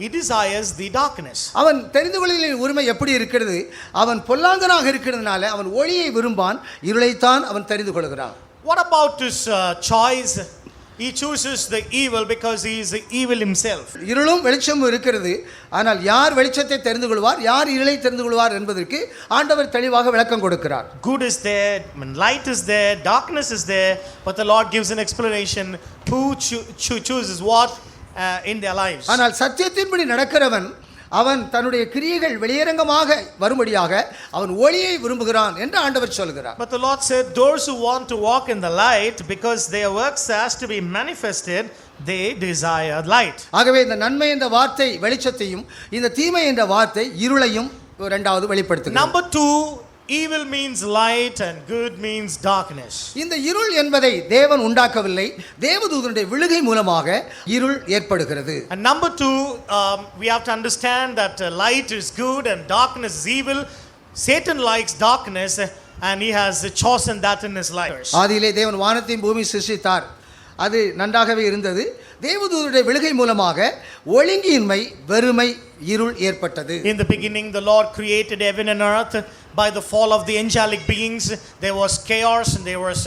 he desires the darkness. அவன் தெரிந்து கொள்ளுதலின் உரிமை எப்படி இருக்கிறது? அவன் பொல்லாங்கனாக இருக்கிறதுனால அவன் ஒளியை விரும்பான், இருளைத்தான் அவன் தெரிந்து கொள்கிறான். What about his choice? He chooses the evil because he is evil himself. இருளும் வெளிச்சமும் இருக்கிறது. ஆனால் யார் வெளிச்சத்தை தெரிந்து கொள்வார், யார் இருளை தெரிந்து கொள்வார் என்பதற்கு ஆண்டவர் தெளிவாக விளக்கம் கொடுக்கிறார். Good is there, light is there, darkness is there, but the Lord gives an explanation who chooses what in their lives. ஆனால் சத்தியத்தின்படி நடக்கிறவன் அவன் தன்னுடைய கிரியைகள் வெளியரங்கமாக வரும்படியாக அவன் ஒளியை விரும்புகிறான் என்று ஆண்டவர் சொல்கிறார். But the Lord said, those who want to walk in the light, because their works has to be manifested, they desire light. ஆகவே இந்த நன்மை என்ற வார்த்தை வெளிச்சத்தையும், இந்த தீமை என்ற வார்த்தை இருளையும் இரண்டாவது வெளிப்படுத்துகிறது. Number 2, evil means light and good means darkness. இந்த இருள் என்பதை தேவன் உண்டாக்கவில்லை, தேவதூதனுடைய விழுகை மூலமாக இருள் ஏற்படுகிறது. And number 2, we have to understand that light is good and darkness is evil. Satan likes darkness and he has chosen that in his life. ஆதியிலே தேவன் வானத்தையும் பூமி சிருஷ்டித்தார், அது நன்றாகவே இருந்தது. தேவதூதனுடைய விழுகை மூலமாக ஒழுங்கின்மை, வெறுமை, இருள் ஏற்பட்டது. In the beginning the Lord created heaven and earth. By the fall of the angelic beings there was chaos and there was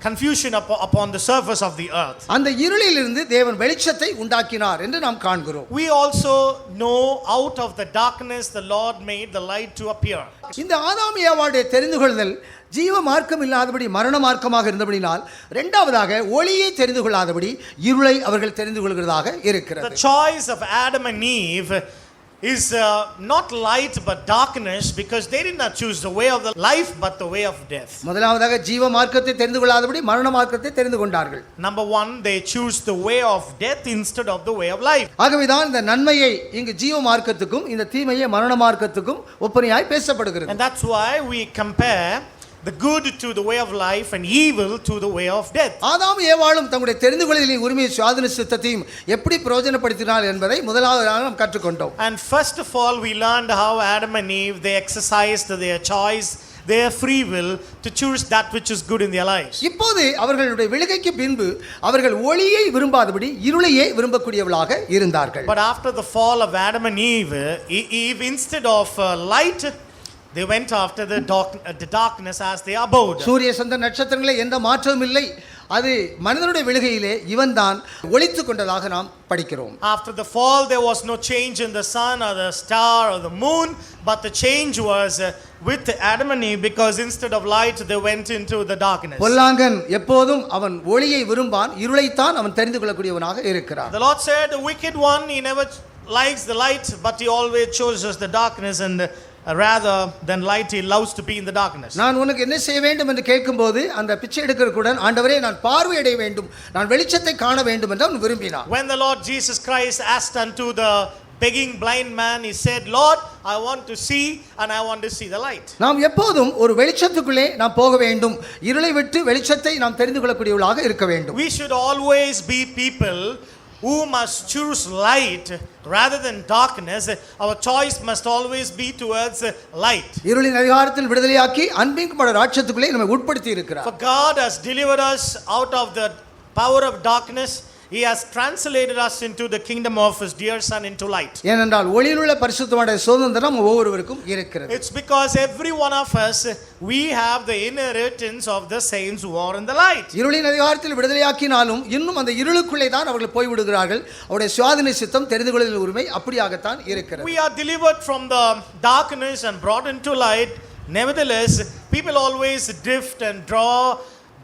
confusion upon the surface of the earth. அந்த இருளிலிருந்து தேவன் வெளிச்சத்தை உண்டாக்கினார் என்று நாம் காண்கிறோம். We also know out of the darkness the Lord made the light to appear. இந்த ஆதாம் ஏவாளுடைய தெரிந்து கொள்ளுதல் ஜீவ மார்க்கம் இல்லாதபடி மரண மார்க்கமாக இருந்தபடினால் இரண்டாவதாக ஒளியை தெரிந்து கொள்ளாதபடி இருளை அவர்கள் தெரிந்து கொள்கிறதாக இருக்கிறது. The choice of Adam and Eve is not light but darkness, because they did not choose the way of the life but the way of death. முதலாவதாக ஜீவ மார்க்கத்தை தெரிந்து கொள்ளாதபடி மரண மார்க்கத்தை தெரிந்து கொண்டார்கள். Number 1, they choose the way of death instead of the way of life. ஆகவேதான் இந்த நன்மையை இங்கு ஜீவ மார்க்கத்துக்கும் இந்த தீமையை மரண மார்க்கத்துக்கும் ஒப்பனையாய் பேசப்படுகிறது. And that's why we compare the good to the way of life and evil to the way of death. ஆதாம் ஏவாளும் தங்களுடைய தெரிந்து கொள்ளுதலின் உரிமையை சுயாதீன சித்தத்தையும் எப்படி பிரயோஜனப்படுத்தினார் என்பதை முதலாவதாக நாம் கற்றுக்கொண்டோம். And first of all we learned how Adam and Eve, they exercised their choice, their free will to choose that which is good in their lives. இப்போது அவர்களுடைய விழுகைக்கு பின்பு அவர்கள் ஒளியை விரும்பாதபடி இருளையே விரும்பக்கூடியவர்களாக இருந்தார்கள். But after the fall of Adam and Eve instead of light, they went after the darkness as they abode. சூரிய சந்திர நட்சத்திரங்களே எந்த மாற்றமும் இல்லை, அது மனிதனுடைய விழுகையிலே இவன்தான் ஒளித்துக் கொண்டதாக நாம் படிக்கிறோம். After the fall there was no change in the sun or the star or the moon, but the change was with Adam and Eve, because instead of light they went into the darkness. பொல்லாங்கன் எப்போதும் அவன் ஒளியை விரும்பான், இருளைத்தான் அவன் தெரிந்து கொள்ளக்கூடியவனாக இருக்கிறான். The Lord said, the wicked one, he never likes the light, but he always chooses the darkness, and rather than light he loves to be in the darkness. நான் உனக்கு என்ன செய்ய வேண்டும் என்று கேட்கும்போது அந்த பிச்சை எடுக்கிறக்குடன் ஆண்டவரே நான் பார்வையடைய வேண்டும், நான் வெளிச்சத்தை காண வேண்டும் என்று அவன் விரும்பினான். When the Lord Jesus Christ asked unto the begging blind man, he said, Lord, I want to see and I want to see the light. நாம் எப்போதும் ஒரு வெளிச்சத்துக்குள்ளே நாம் போக வேண்டும், இருளை விட்டு வெளிச்சத்தை நாம் தெரிந்து கொள்ளக்கூடியவர்களாக இருக்க வேண்டும். We should always be people who must choose light rather than darkness. Our choice must always be towards light. இருளின் அதிகாரத்தில் விடுதலையாக்கி அன்பின் ராஜ்யத்துக்குள்ளே நம்மை உட்படுத்தி இருக்கிறார். For God has delivered us out of the power of darkness. He has translated us into the kingdom of his dear son, into light. ஏனென்றால் ஒளியிலுள்ள பரிசுத்தமான சுதந்திரம் ஒவ்வொருவருக்கும் இருக்கிறது. It's because every one of us, we have the inheritance of the saints who are in the light. இருளின் அதிகாரத்தில் விடுதலையாக்கினாலும் இன்னும் அந்த இருளுக்குள்ளே தான் அவர்கள் போய் விடுகிறார்கள். அவருடைய சுயாதீன சித்தம் தெரிந்து கொள்ளுதல் உரிமை அப்படியாகத்தான் இருக்கிறது. We are delivered from the darkness and brought into light. Nevertheless, people always drift and draw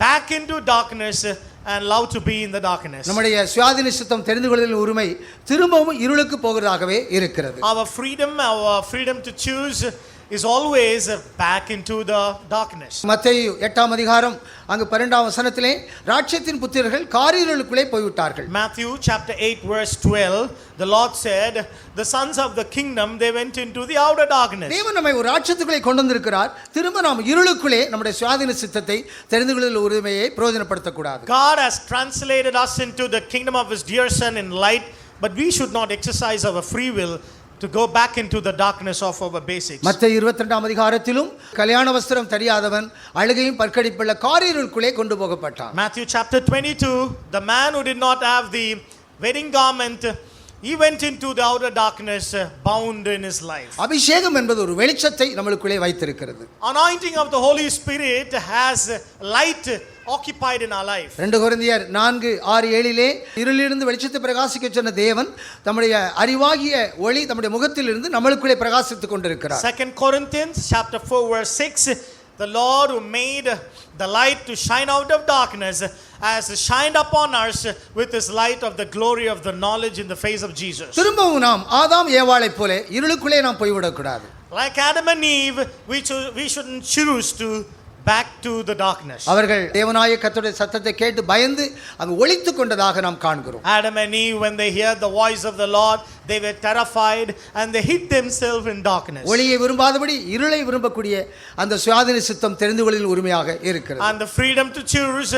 back into darkness and love to be in the darkness. நம்முடைய சுயாதீன சித்தம் தெரிந்து கொள்ளுதல் உரிமை திரும்பவும் இருளுக்கு போகிறதாகவே இருக்கிறது. Our freedom to choose is always back into the darkness. மத்தேயு 8ஆம் அதிகாரம் அங்கு 12ஆம் வசனத்திலே ராஜ்யத்தின் புத்திரர்கள் காரிருளுக்குள்ளே போய்விட்டார்கள். Matthew chapter 8 verse 12, the Lord said, the sons of the kingdom, they went into the outer darkness. தேவன் நம்மை ஒரு ராஜ்யத்துக்குள்ளே கொண்டு வந்திருக்கிறார். திரும்ப நாம் இருளுக்குள்ளே நம்முடைய சுயாதீன சித்தத்தை தெரிந்து கொள்ளுதல் உரிமையை பிரயோஜனப்படுத்த கூடாது. God has translated us into the kingdom of his dear son in light, but we should not exercise our free will to go back into the darkness of our basics. மத்தேயு 22ஆம் அதிகாரத்திலும் கல்யாண வஸ்திரம் தெரியாதவன் அழுகையும் பற்கடிப்புள்ள காரிருளுக்குள்ளே கொண்டு போகப்பட்டான். Matthew chapter 22, the man who did not have the wedding garment, he went into the outer darkness, bound in his life. அபிஷேகம் என்பது ஒரு வெளிச்சத்தை நம்மளுக்குள்ளே வைத்திருக்கிறது. Anointing of the Holy Spirit has light occupied in our life. 2 கொரிந்தியர் 4:6-7 இருளிலிருந்து வெளிச்சத்தை பிரகாசிக்க சொன்ன தேவன் தம்முடைய அறிவாகிய ஒளி தம்முடைய முகத்திலிருந்து நம்மளுக்குள்ளே பிரகாசித்துக் கொண்டிருக்கிறார். 2 Corinthians chapter 4 verse 6, the Lord who made the light to shine out of darkness has shined upon us with his light of the glory of the knowledge in the face of Jesus. திரும்பவும் நாம் ஆதாம் ஏவாளைப் போல இருளுக்குள்ளே நாம் போய்விடக் கூடாது. Like Adam and Eve, we shouldn't choose to back to the darkness. அவர்கள் தேவனாய கர்த்தருடைய சத்தத்தை கேட்டு பயந்து அங்கு ஒளித்துக் கொண்டதாக நாம் காண்கிறோம். Adam and Eve, when they heard the voice of the Lord, they were terrified and they hid themselves in darkness. ஒளியை விரும்பாதபடி இருளை விரும்பக்கூடிய அந்த சுயாதீன சித்தம் தெரிந்து கொள்வதில் உரிமையாக இருக்கிறது. And the freedom to choose,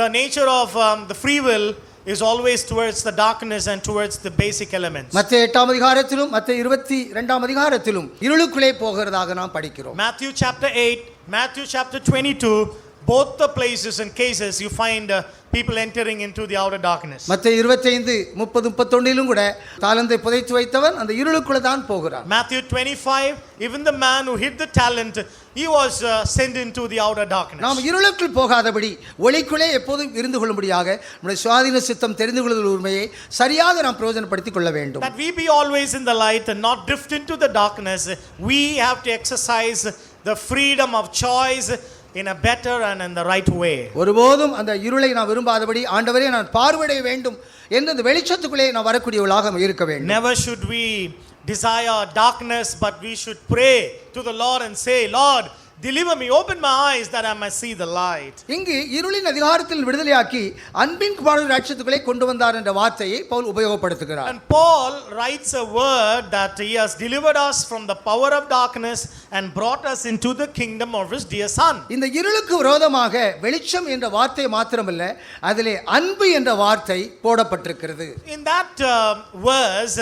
the nature of the free will is always towards the darkness and towards the basic elements. மத்தேயு 8ஆம் அதிகாரத்திலும் மத்தேயு 22ஆம் அதிகாரத்திலும் இருளுக்குள்ளே போகிறதாக நாம் படிக்கிறோம். Matthew chapter 8, Matthew chapter 22, both the places and cases you find people entering into the outer darkness. மத்தேயு 25:30-31 கூட தாலந்தை புதைத்து வைத்தவன் அந்த இருளுக்குள்ளே தான் போகிறான். Matthew 25, even the man who hid the talent, he was sent into the outer darkness. நாம் இருளுக்குள் போகாதபடி ஒளிக்குள்ளே எப்போதும் இருந்து கொள்ளும்படியாக நம்முடைய சுயாதீன சித்தம் தெரிந்து கொள்வதில் உரிமையை சரியாக நாம் பிரயோஜனப்படுத்திக் கொள்ள வேண்டும். That we be always in the light and not drift into the darkness, we have to exercise the freedom of choice in a better and in the right way. ஒருபோதும் அந்த இருளை நான் விரும்பாதபடி ஆண்டவரே நான் பார்வையிட வேண்டும் என்று அந்த வெளிச்சத்துக்குள்ளே நான் வரக்கூடியவளாக இருக்க வேண்டும். Never should we desire darkness, but we should pray to the Lord and say, Lord, deliver me, open my eyes that I may see the light. இங்கு இருளின் அதிகாரத்தில் விடுதலையாக்கி அன்பின் குமாரன் ராஜ்யத்துக்குள்ளே கொண்டு வந்தார் என்ற வார்த்தையை Pavul உபயோகப்படுத்துகிறார். And Paul writes a word that he has delivered us from the power of darkness and brought us into the kingdom of his dear son. இந்த இருளுக்கு விரோதமாக வெளிச்சம் என்ற வார்த்தை மாத்திரமல்ல, அதிலே அன்பு என்ற வார்த்தை போடப்பட்டிருக்கிறது. In that verse,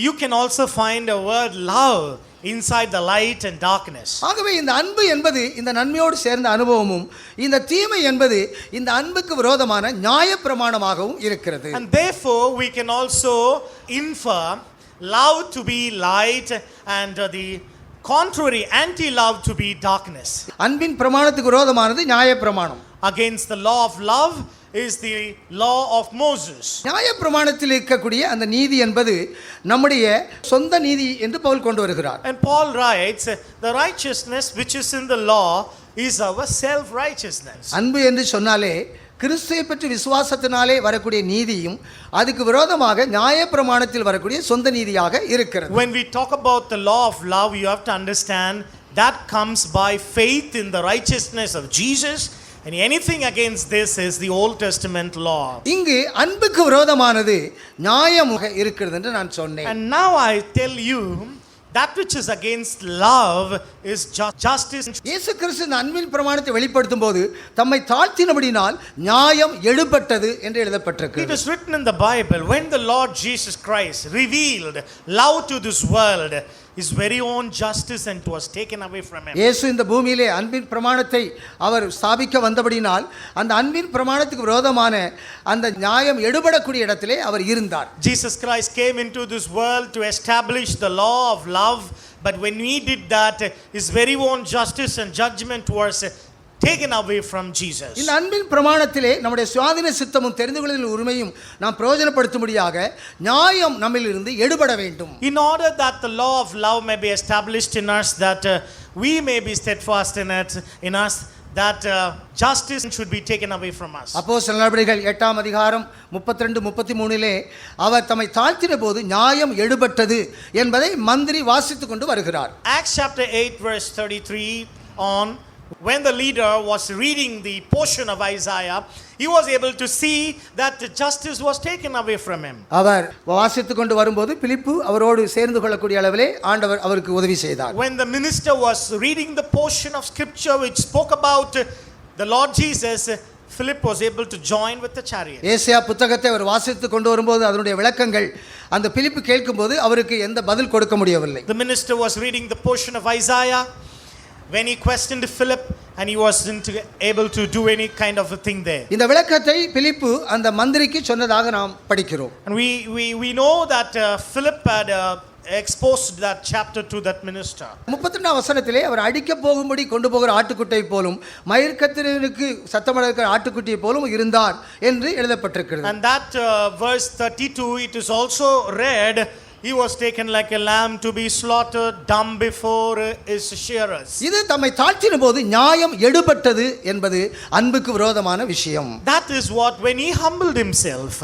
you can also find a word love inside the light and darkness. ஆகவே இந்த அன்பு என்பது இந்த நன்மையோடு சேர்ந்த அனுபவமும், இந்த தீமை என்பது இந்த அன்புக்கு விரோதமான நியாயப்பிரமாணமாகவும் இருக்கிறது. And therefore we can also infer love to be light and the contrary, anti-love to be darkness. அன்பின் பிரமாணத்துக்கு விரோதமானது நியாயப்பிரமாணம். Against the law of love is the law of Moses. நியாயப்பிரமாணத்தில் இருக்கக்கூடிய அந்த நீதி என்பது நம்முடைய சொந்த நீதி என்று பவுல் கொண்டு வருகிறார். And Paul writes, the righteousness which is in the law is our self-righteousness. அன்பு என்று சொன்னாலே கிறிஸ்துவை பற்றி விசுவாசத்தினாலே வரக்கூடிய நீதியும் அதுக்கு விரோதமாக நியாயப்பிரமாணத்தில் வரக்கூடிய சொந்த நீதியாக இருக்கிறது. When we talk about the law of love, you have to understand that comes by faith in the righteousness of Jesus. And anything against this is the Old Testament law. இங்கு அன்புக்கு விரோதமானது நியாயமாக இருக்கிறது என்று நான் சொன்னேன். And now I tell you that which is against love is justice. இயேசு கிறிஸ்து இந்த அன்பின் பிரமாணத்தை வெளிப்படுத்தும் போது தம்மை தாழ்த்தினபடினால் நியாயம் எடுபட்டது என்று It எழுதப்பட்டிருக்கிறது. is written in the Bible, when the Lord Jesus Christ revealed love to this world, his very own justice and was taken away from him. இயேசு இந்த பூமியிலே அன்பின் பிரமாணத்தை அவர் ஸ்தாபிக்க வந்தபடினால் அந்த அன்பின் பிரமாணத்துக்கு விரோதமான அந்த நியாயம் எடுபடக்கூடிய இடத்திலே அவர் இருந்தார். Jesus Christ came into this world to establish the law of love, but when he did that, his very own justice and judgment was taken away from Jesus. இந்த அன்பின் பிரமாணத்திலே நம்முடைய சுயாதீன சித்தமும் தெரிந்து கொள்வதில் உரிமையும் நாம் பிரயோஜனப்படுத்தும்படியாக நியாயம் நம்மிலிருந்து எடுபட வேண்டும். In order that the law of love may be established in us, that we may be steadfast in us, that justice should be taken away from us. அப்போஸ்தலர் நடபடிகள் 8ஆம் அதிகாரம் 32-33 அவர் தம்மை தாழ்த்தின போது நியாயம் எடுபட்டது என்பதை மந்திரி வாசித்துக் கொண்டு வருகிறார். Acts chapter 8 verse 33 on, when the leader was reading the portion of Isaiah, he was able to see that the justice was taken away from him. அவர் வாசித்துக் கொண்டு வரும்போது பிலிப்பு அவரோடு சேர்ந்து கொள்ளக்கூடிய அளவிலே ஆண்டவர் அவருக்கு உதவி செய்தார். When the minister was reading the portion of scripture which spoke about the Lord Jesus, Philip was able to join with the chariot. ஏசாயா புத்தகத்தை அவர் வாசித்து கொண்டு வரும்போது அதனுடைய விளக்கங்கள் அந்த பிலிப்பு கேட்கும்போது அவருக்கு எந்த பதில் கொடுக்க முடியவில்லை. The minister was reading the portion of Isaiah when he questioned Philip and he wasn't able to do any kind of a thing there. இந்த விளக்கத்தை பிலிப்பு அந்த மந்திரிக்கு சொன்னதாக நாம் படிக்கிறோம். And we know that Philip had exposed that chapter to that minister. 32 வசனத்திலே அவர் அடிக்க போகும்படி கொண்டு போகிற ஆட்டுக்குட்டை போலும் மயிர்கத்திரனுக்கு சத்தமிடுகிற ஆட்டுக்குட்டியை போலும் இருந்தார் என்று எழுதப்பட்டிருக்கிறது. And that verse 32 it is also read, he was taken like a lamb to be slaughtered, dumb before his shearers. இது தம்மை தாழ்த்தின போது நியாயம் எடுபட்டது என்பது அன்புக்கு விரோதமான விஷயம். That is what, when he humbled himself,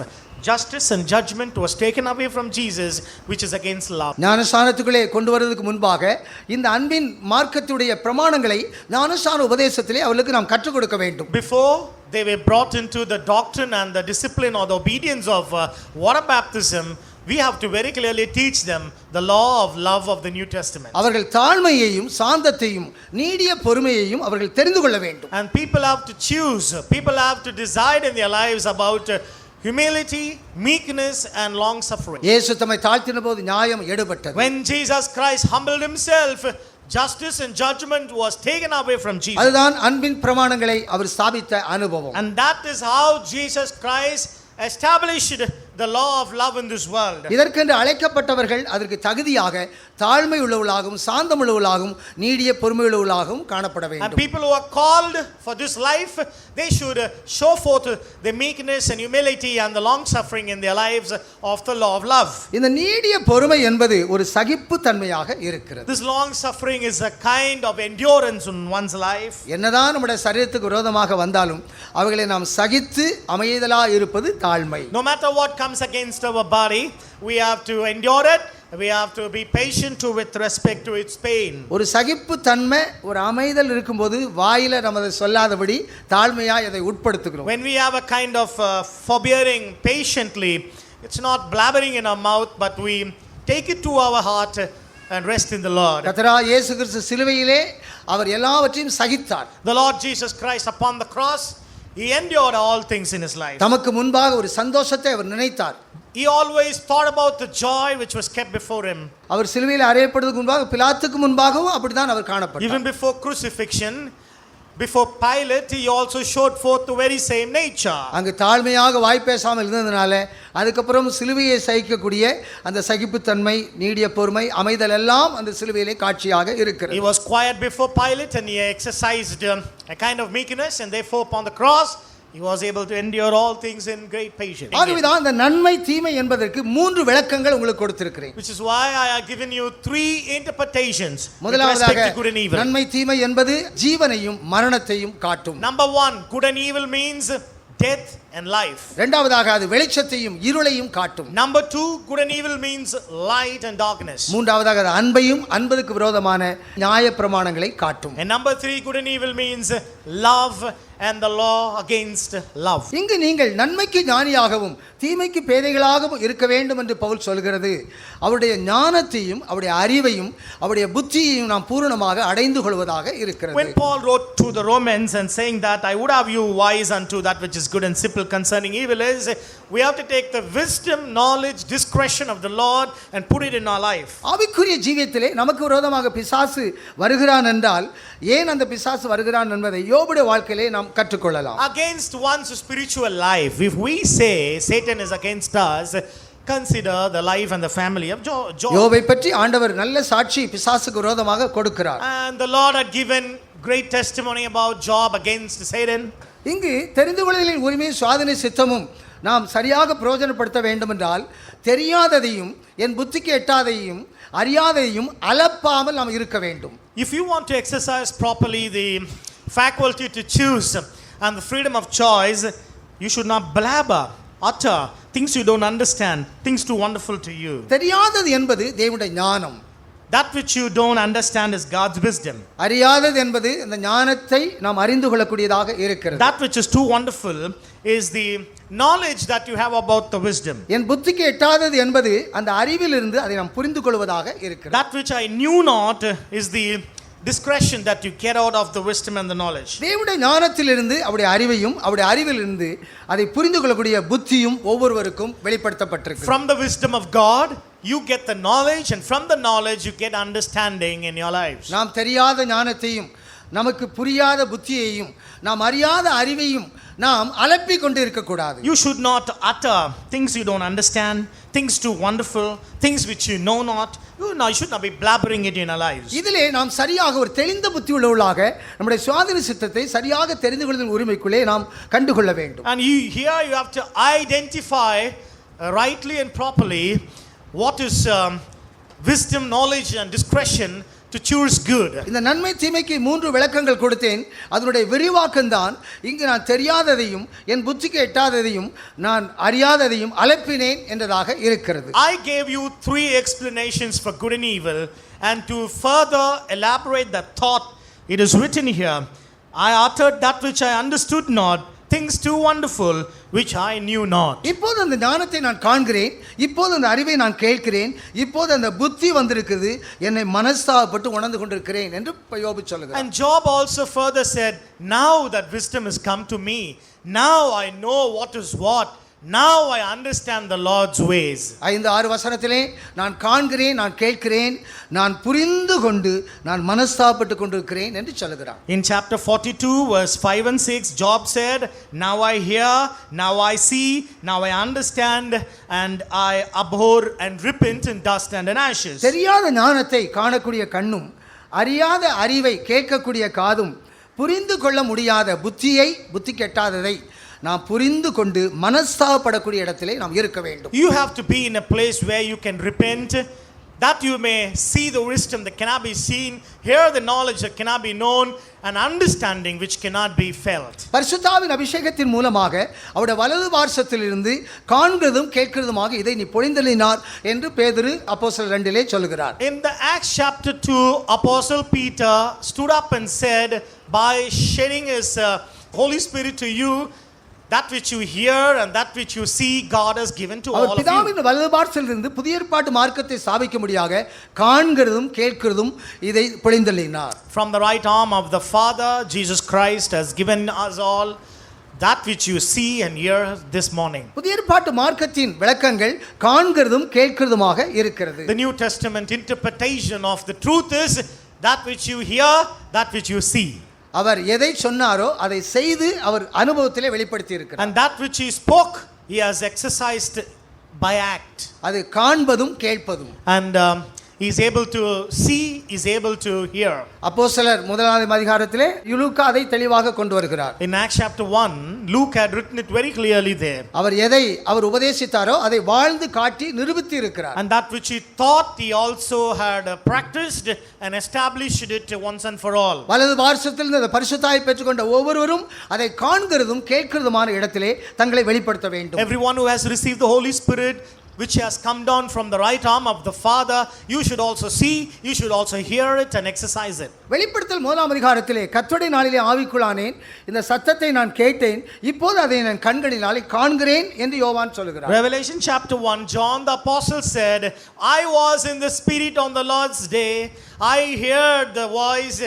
justice and judgment was taken away from Jesus, which is against love. ஞானஸ்நானத்துக்குள்ளே கொண்டு வருவதற்கு முன்பாக இந்த அன்பின் மார்க்கத்துடைய பிரமாணங்களை ஞானஸ்நான உபதேசத்திலே அவர்களுக்கு நாம் கற்றுக் கொடுக்க வேண்டும். Before they were brought into the doctrine and the discipline or the obedience of water baptism, we have to very clearly teach them the law of love of the New Testament. அவர்கள் தாழ்மையையும் சாந்தத்தையும் நீடிய பொறுமையையும் அவர்கள் தெரிந்து கொள்ள வேண்டும். And people have to choose, people have to decide in their lives about humility, meekness and long suffering. இயேசு தம்மை தாழ்த்தின போது நியாயம் எடுபட்டது. When Jesus Christ humbled himself, justice and judgment was taken away from Jesus. அதுதான் அன்பின் பிரமாணங்களை அவர் ஸ்தாபித்த அனுபவம். And that is how Jesus Christ established the law of love in this world. இதற்கென்று அழைக்கப்பட்டவர்கள் அதற்கு தகுதியாக தாழ்மை உள்ளவர்களாகவும் சாந்தம் உள்ளவர்களாகவும் நீடிய பொறுமை உள்ளவர்களாகவும் காணப்பட And வேண்டும். people who are called for this life, they should show forth the meekness and humility and the long suffering in their lives of the law of love. இந்த நீடிய பொறுமை என்பது ஒரு சகிப்பு தன்மையாக இருக்கிறது. This long suffering is a kind of endurance in one's life. என்னதான் நம்முடைய சரீரத்துக்கு விரோதமாக வந்தாலும் அவைகளை நாம் சகித்து அமைதலாக இருப்பது தாழ்மை. No matter what comes against our body, we have to endure it. We have to be patient with respect to its pain. ஒரு சகிப்பு தன்மை ஒரு அமைதல் இருக்கும்போது வாயில நமது சொல்லாதபடி தாழ்மையாய் அதை உட்படுத்துகிறோம். When we have a kind of forbearing patiently, it's not blabbering in our mouth, but we take it to our heart and rest in the Lord. கர்த்தராகிய இயேசு கிறிஸ்து சிலுவையிலே அவர் எல்லாவற்றையும் சகித்தார். The Lord Jesus Christ upon the cross, he endured all things in his life. தமக்கு முன்பாக ஒரு சந்தோஷத்தை அவர் நினைத்தார். He always thought about the joy which was kept before him. அவர் சிலுவையில் அறையப்படுவதற்கு முன்பாக பிலாத்துக்கு முன்பாகவும் அப்படிதான் அவர் காணப்பட்டார். Even before crucifixion, before Pilate, he also showed forth the very same nature. அங்கு தாழ்மையாக வாய் பேசாமல் இருந்ததனால அதுக்கப்புறம் சிலுவையை சகிக்கக்கூடிய அந்த சகிப்புத்தன்மை நீடிய பொறுமை அமைதல் எல்லாம் அந்த சிலுவையிலே காட்சியாக இருக்கிறது. He was quiet before Pilate and he exercised a kind of meekness, and therefore upon the cross he was able to endure all things in great patience. ஆகவேதான் அந்த நன்மை தீமை என்பதற்கு 3 விளக்கங்கள் உங்களுக்கு கொடுத்திருக்கிறேன். Which is why I have given you 3 interpretations with respect முதலாவதாக to good and evil. நன்மை தீமை என்பது ஜீவனையும் மரணத்தையும் காட்டும். Number 1, good and evil means death and life. இரண்டாவதாக அது வெளிச்சத்தையும் இருளையும் காட்டும். Number 2, good and evil means light and darkness. மூன்றாவதாக அது அன்பையும் அன்புக்கு விரோதமான நியாய பிரமாணங்களை காட்டும். And number 3, good and evil means love and the law against love. இங்கு நீங்கள் நன்மைக்கு ஞானியாகவும் தீமைக்கு பேதைகளாகவும் இருக்க வேண்டும் என்று பவுல் சொல்கிறது. அவருடைய ஞானத்தையும் அவருடைய அறிவையும் அவருடைய புத்தியையும் நாம் பூரணமாக அடைந்து கொள்வதாக இருக்கிறது. When Paul wrote to the Romans and saying that I would have you wise unto that which is good and simple concerning evil, is we have to take the wisdom, knowledge, discretion of the Lord and put it in our life. ஆவிக்குரிய ஜீவியத்திலே நமக்கு விரோதமாக பிசாசு வருகிறான் என்றால் ஏன் அந்த பிசாசு வருகிறான் என்பதை யோபுடைய வாழ்க்கையிலே நாம் கற்றுக்கொள்ளலாம். Against one's spiritual life, if we say Satan is against us, consider the life and the family of Job. யோபை பற்றி ஆண்டவர் நல்ல சாட்சி பிசாசுக்கு விரோதமாக கொடுக்கிறார். And the Lord had given great testimony about Job against Satan. இங்கு தெரிந்து கொள்ளுதலின் உரிமையும் சுவாதீன சித்தமும் நாம் சரியாக பிரயோஜனப்படுத்த வேண்டும் என்றால் தெரியாததையும் என் புத்திக்கு எட்டாதையும் அறியாதையும் அலப்பாமல் நாம் இருக்க வேண்டும். If you want to exercise properly the faculty to choose and the freedom of choice, you should not blabber, utter things you don't understand, things too wonderful to you. தெரியாதது என்பது தேவனுடைய ஞானம். That which you don't understand is God's wisdom. அறியாதது என்பது அந்த ஞானத்தை நாம் அறிந்து கொள்ளக்கூடியதாக இருக்கிறது. That which is too wonderful is the knowledge that you have about the wisdom. என் புத்திக்கு எட்டாதது என்பது அந்த அறிவிலிருந்து அதை நாம் புரிந்து கொள்வதாக இருக்கிறது. That which I knew not is the discretion that you get out of the wisdom and the knowledge. தேவனுடைய ஞானத்திலிருந்து அவருடைய அறிவையும் அவருடைய அறிவிலிருந்து அதை புரிந்து கொள்ளக்கூடிய புத்தியும் ஒவ்வொருவருக்கும் வெளிப்படுத்தப்பட்டிருக்கு. From the wisdom of God, you get the knowledge, and from the knowledge you get understanding in your lives. நாம் தெரியாத ஞானத்தையும் நமக்கு புரியாத புத்தியையும் நாம் அறியாத அறிவையும் நாம் அலப்பிக் கொண்டு இருக்கக்கூடாது. You should not utter things you don't understand, things too wonderful, things which you know not. You should not be blabbering it in our lives. இதிலே நாம் சரியாக ஒரு தெளிந்த புத்தி உள்ளவர்களாக நம்முடைய சுயாதீன சித்தத்தை சரியாக தெரிந்து கொள்ளும் உரிமைக்குள்ளே நாம் கண்டுகொள்ள வேண்டும். And here you have to identify rightly and properly what is wisdom, knowledge and discretion to choose good. இந்த நன்மை தீமைக்கு 3 விளக்கங்கள் கொடுத்தேன். அதனுடைய விரிவாக்கம் தான் இங்கு நான் தெரியாததையும் என் புத்திக்கு எட்டாததையும் நான் அறியாததையும் அலப்பினேன் என்றதாக இருக்கிறது. I gave you 3 explanations for good and evil, and to further elaborate that thought, it is written here, I uttered that which I understood not, things too wonderful which I knew not. இப்போது அந்த ஞானத்தை நான் காண்கிறேன், இப்போது அந்த அறிவை நான் கேட்கிறேன், இப்போது அந்த புத்தி வந்திருக்குது, என்னை மனஸ்தாபப்பட்டு உணர்ந்து கொண்டிருக்கிறேன் என்று யோபு சொல்கிறார். And Job also further said, now that wisdom has come to me, now I know what is what, now I understand the Lord's ways. 5-6 வசனத்திலே நான் காண்கிறேன், நான் கேட்கிறேன், நான் புரிந்து கொண்டு நான் மனஸ்தாபப்பட்டு கொண்டிருக்கிறேன் என்று சொல்கிறார். In chapter 42 verse 5 and 6, Job said, now I hear, now I see, now I understand, and I abhor and repent in dust and in ashes. தெரியாத ஞானத்தை காணக்கூடிய கண்ணும் அறியாத அறிவை கேட்கக்கூடிய காதும் புரிந்து கொள்ள முடியாத புத்தி கெட்டாததை நாம் புரிந்து கொண்டு மனஸ்தாபப்படக்கூடிய இடத்திலே நாம் இருக்க வேண்டும். You have to be in a place where you can repent, that you may see the wisdom that cannot be seen, hear the knowledge that cannot be known, and understanding which cannot be felt. பரிசுத்தாவின் அபிஷேகத்தின் மூலமாக அவருடைய வலது பார்சத்திலிருந்து காண்கிறதும் கேட்கிறதுமாக இதை நீ பொழிந்தளினார் என்று பேதுரு அப்போஸ்தலர் 2 சொல்கிறார். In the Acts chapter 2, Apostle Peter stood up and said, by shedding his Holy Spirit to you, that which you hear and that which you see, God has given to all of you. பிதாவின் வலது பார்சத்திலிருந்து புதிய ஏற்பாட்டு மார்க்கத்தை ஸ்தாபிக்கும்படியாக காண்கிறதும் கேட்கிறதும் இதை பொழிந்தளினார். From the right arm of the Father, Jesus Christ has given us all that which you see and hear this morning. புதிய ஏற்பாட்டு மார்க்கத்தின் விளக்கங்கள் காண்கிறதும் கேட்கிறதுமாக இருக்கிறது. The New Testament interpretation of the truth is that which you hear, that which you see. அவர் எதை சொன்னாரோ அதை செய்து அவர் அனுபவத்திலே வெளிப்படுத்தி இருக்கிறார். And that which he spoke, he has exercised by act. அது காண்பதும் கேட்பதும். And he is able to see, he is able to hear. அப்போஸ்தலர் 1ஆம் அதிகாரத்திலே லூக்கா அதை தெளிவாக கொண்டு வருகிறார். In Acts chapter 1, Luke had written it very clearly there. அவர் எதை அவர் உபதேசித்தாரோ அதை வாழ்ந்து காட்டி நிரூபித்து இருக்கிறார். And that which he taught, he also had practiced and established it once and for all. வலது பார்சத்தில் இந்த பரிசுத்தாவை பெற்றுக்கொண்ட ஒவ்வொருவரும் அதை காண்கிறதும் கேட்கிறதுமான இடத்திலே தங்களை வெளிப்படுத்த வேண்டும். Everyone who has received the Holy Spirit, which has come down from the right arm of the Father, you should also see, you should also hear it and exercise it. வெளிப்படுத்தல் 1ஆம் அதிகாரத்திலே கர்த்தருடைய நாளிலே ஆவிக்குள்ளானேன், இந்த சத்தத்தை நான் கேட்டேன், இப்போது அதை நான் கண்களினாலே காண்கிறேன் என்று யோவான் சொல்கிறார். Revelation chapter 1, John the apostle said, I was in the Spirit on the Lord's day, I heard the voice,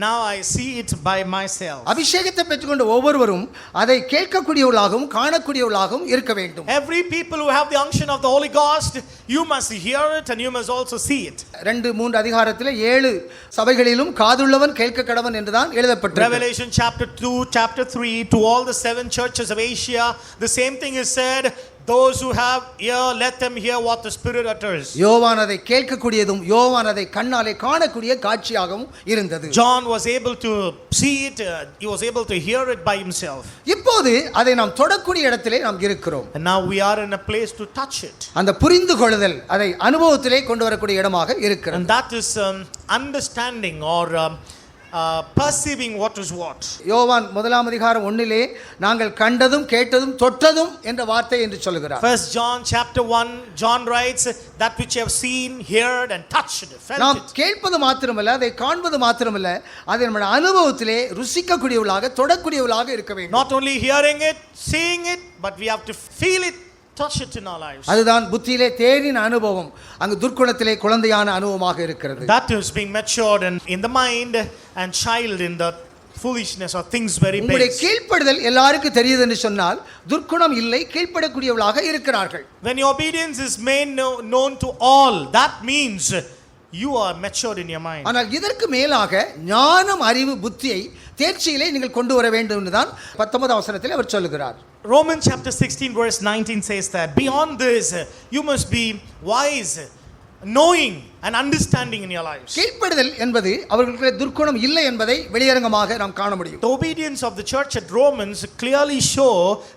now I see it by myself. அபிஷேகத்தை பெற்றுக்கொண்ட ஒவ்வொருவரும் அதை கேட்கக்கூடியவர்களாகவும் காணக்கூடியவர்களாகவும் இருக்க வேண்டும். Every people who have the unction of the Holy Ghost, you must hear it and you must also see it. 2-3 அதிகாரத்திலே 7 சபைகளிலும் காதுள்ளவன் கேட்க கடவன் என்றுதான் எழுதப்பட்டிருக்கிறது. Revelation chapter 2, chapter 3, to all the 7 churches of Asia, the same thing is said, those who have ear, let them hear what the Spirit utters. யோவான் அதை கேட்கக்கூடியதும் யோவான் அதை கண்ணாலே காணக்கூடிய காட்சியாகவும் இருந்தது. John was able to see it, he was able to hear it by himself. இப்போது அதை நாம் தொடக்கூடிய இடத்திலே நாம் இருக்கிறோம். And now we are in a place to touch it. அந்த புரிந்து கொள்ளுதல் அதை அனுபவத்திலே கொண்டு வரக்கூடிய இடமாக இருக்கிறது. And that is understanding or perceiving what is what. யோவான் 1ஆம் அதிகாரம் 1 நாங்கள் கண்டதும் கேட்டதும் தொட்டதும் என்ற வார்த்தை என்று சொல்கிறார். First John chapter 1, John writes that which you have seen, heard and touched, felt நாம் it. கேட்பது மாத்திரமல்ல, அதை காண்பது மாத்திரமல்ல, அதை நம்முடைய அனுபவத்திலே ருசிக்கக்கூடியவர்களாக தொடக்கூடியவர்களாக இருக்க வேண்டும். Not only hearing it, seeing it, but we have to feel it, touch it in our lives. அதுதான் புத்தியிலே தேறின அனுபவம், அங்கு துர்க்குணத்திலே குழந்தையான அனுபவமாக இருக்கிறது. That is being matured in the mind and child in the foolishness or things very உங்களுடைய base. கீழ்ப்படுதல் எல்லாருக்கும் தெரியுது என்று சொன்னால் துர்க்குணம் இல்லை, கீழ்ப்படக்கூடியவர்களாக இருக்கிறார்கள். When your obedience is made known to all, that means you are matured in your mind. ஆனால் இதற்கு மேலாக ஞானம், அறிவு, புத்தியை தேர்ச்சியிலே நீங்கள் கொண்டு வர வேண்டும் என்றுதான் 19வது வசனத்தில் அவர் சொல்லுகிறார். Romans chapter 16 verse 19 says that beyond this you must be wise, knowing and understanding in your lives. கீழ்ப்படுதல் என்பது அவர்களுக்கு துர்க்குணம் இல்லை என்பதை வெளியரங்கமாக நாம் காண முடியும். The obedience of the church at Romans clearly show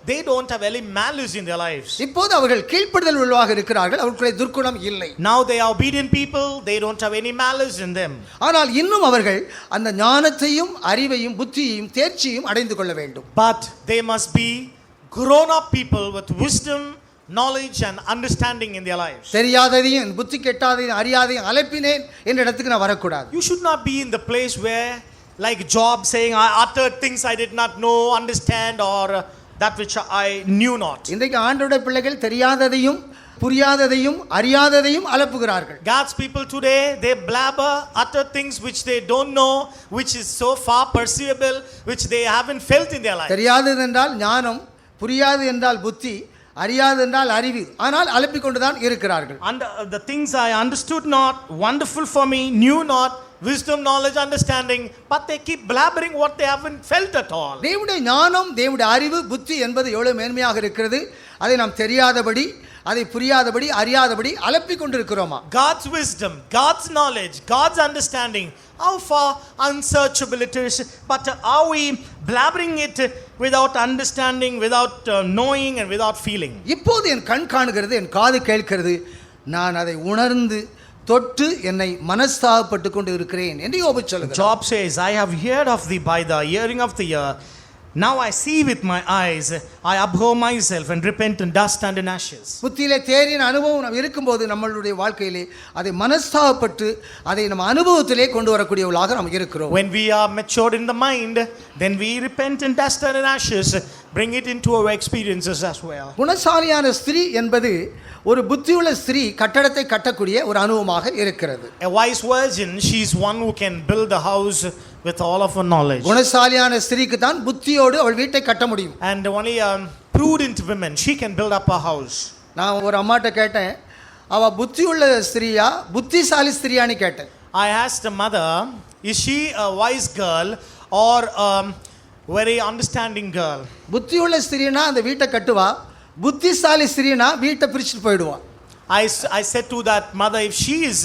they don't have any malice in their lives. இப்போது அவர்கள் கீழ்ப்படுதல் உள்ளவாக இருக்கிறார்கள், அவர்களுக்கு துர்க்குணம் இல்லை. Now they are obedient people, they don't have any malice in them. ஆனால் இன்னும் அவர்கள் அந்த ஞானத்தையும் அறிவையும் புத்தியையும் தேர்ச்சியும் அடைந்து கொள்ள வேண்டும். But they must be grown up people with wisdom, knowledge and understanding in their lives. தெரியாததையும் புத்தி கெட்டாதையும் அறியாதையும் அலப்பினேன் என்ற இடத்துக்கு நான் வரக்கூடாது. You should not be in the place where like Job saying I uttered things I did not know, understand or that which I knew not. இன்றைக்கு ஆண்டவருடைய பிள்ளைகள் தெரியாததையும் புரியாததையும் அறியாததையும் அலப்புகிறார்கள். God's people today, they blabber, utter things which they don't know, which is so far perceivable, which they haven't felt in their life. தெரியாதது என்றால் ஞானம், புரியாது என்றால் புத்தி, அறியாது என்றால் அறிவு, ஆனால் அலப்பிக் கொண்டுதான் இருக்கிறார்கள். And the things I understood not, wonderful for me, knew not, wisdom, knowledge, understanding, but they keep blabbering what they haven't felt at all. தேவனுடைய ஞானம், தேவனுடைய அறிவு, புத்தி என்பது எவ்வளவு மேன்மையாக இருக்கிறது. அதை நாம் தெரியாதபடி, அதை புரியாதபடி, அறியாதபடி அலப்பிக் கொண்டிருக்கிறோமா? God's wisdom, God's knowledge, God's understanding, how far unsearchable it is, but are we blabbering it without understanding, without knowing and without feeling? இப்போது என் கண் காணுகிறது, என் காது கேட்கிறது, நான் அதை உணர்ந்து தொட்டு என்னை மனஸ்தாபப்பட்டு கொண்டு இருக்கிறேன் என்று யோபு சொல்கிறார். Job says, I have heard of thee by the hearing of the ear. Now I see with my eyes, I abhor myself and repent in dust and in ashes. புத்தியிலே தேறின அனுபவம் நாம் இருக்கும்போது நம்மளுடைய வாழ்க்கையிலே அதை மனஸ்தாபப்பட்டு அதை நம்ம அனுபவத்திலே கொண்டு வரக்கூடியவர்களாக நாம் இருக்கிறோம். When we are matured in the mind, then we repent in dust and in ashes, bring it into our experiences as well. குணசாலியான ஸ்திரீ என்பது ஒரு புத்தியுள்ள ஸ்திரீ கட்டடத்தை கட்டக்கூடிய ஒரு அனுபவமாக இருக்கிறது. A wise virgin, she is one who can build a house with all of her knowledge. குணசாலியான ஸ்திரீக்கு தான் புத்தியோடு அவள் வீட்டை கட்ட முடியும். And only a prudent woman, she can build up a house. நான் ஒரு அம்மாட்ட கேட்டேன், அவ புத்தியுள்ள ஸ்திரீயா புத்திசாலி ஸ்திரீயான்னு கேட்டேன். I asked the mother, is she a wise girl or a very understanding girl? புத்தியுள்ள ஸ்திரீனா அந்த வீட்டை கட்டுவா, புத்திசாலி ஸ்திரீனா வீட்டை பிரிச்சுட்டு போயிடுவா. I said to that mother, if she is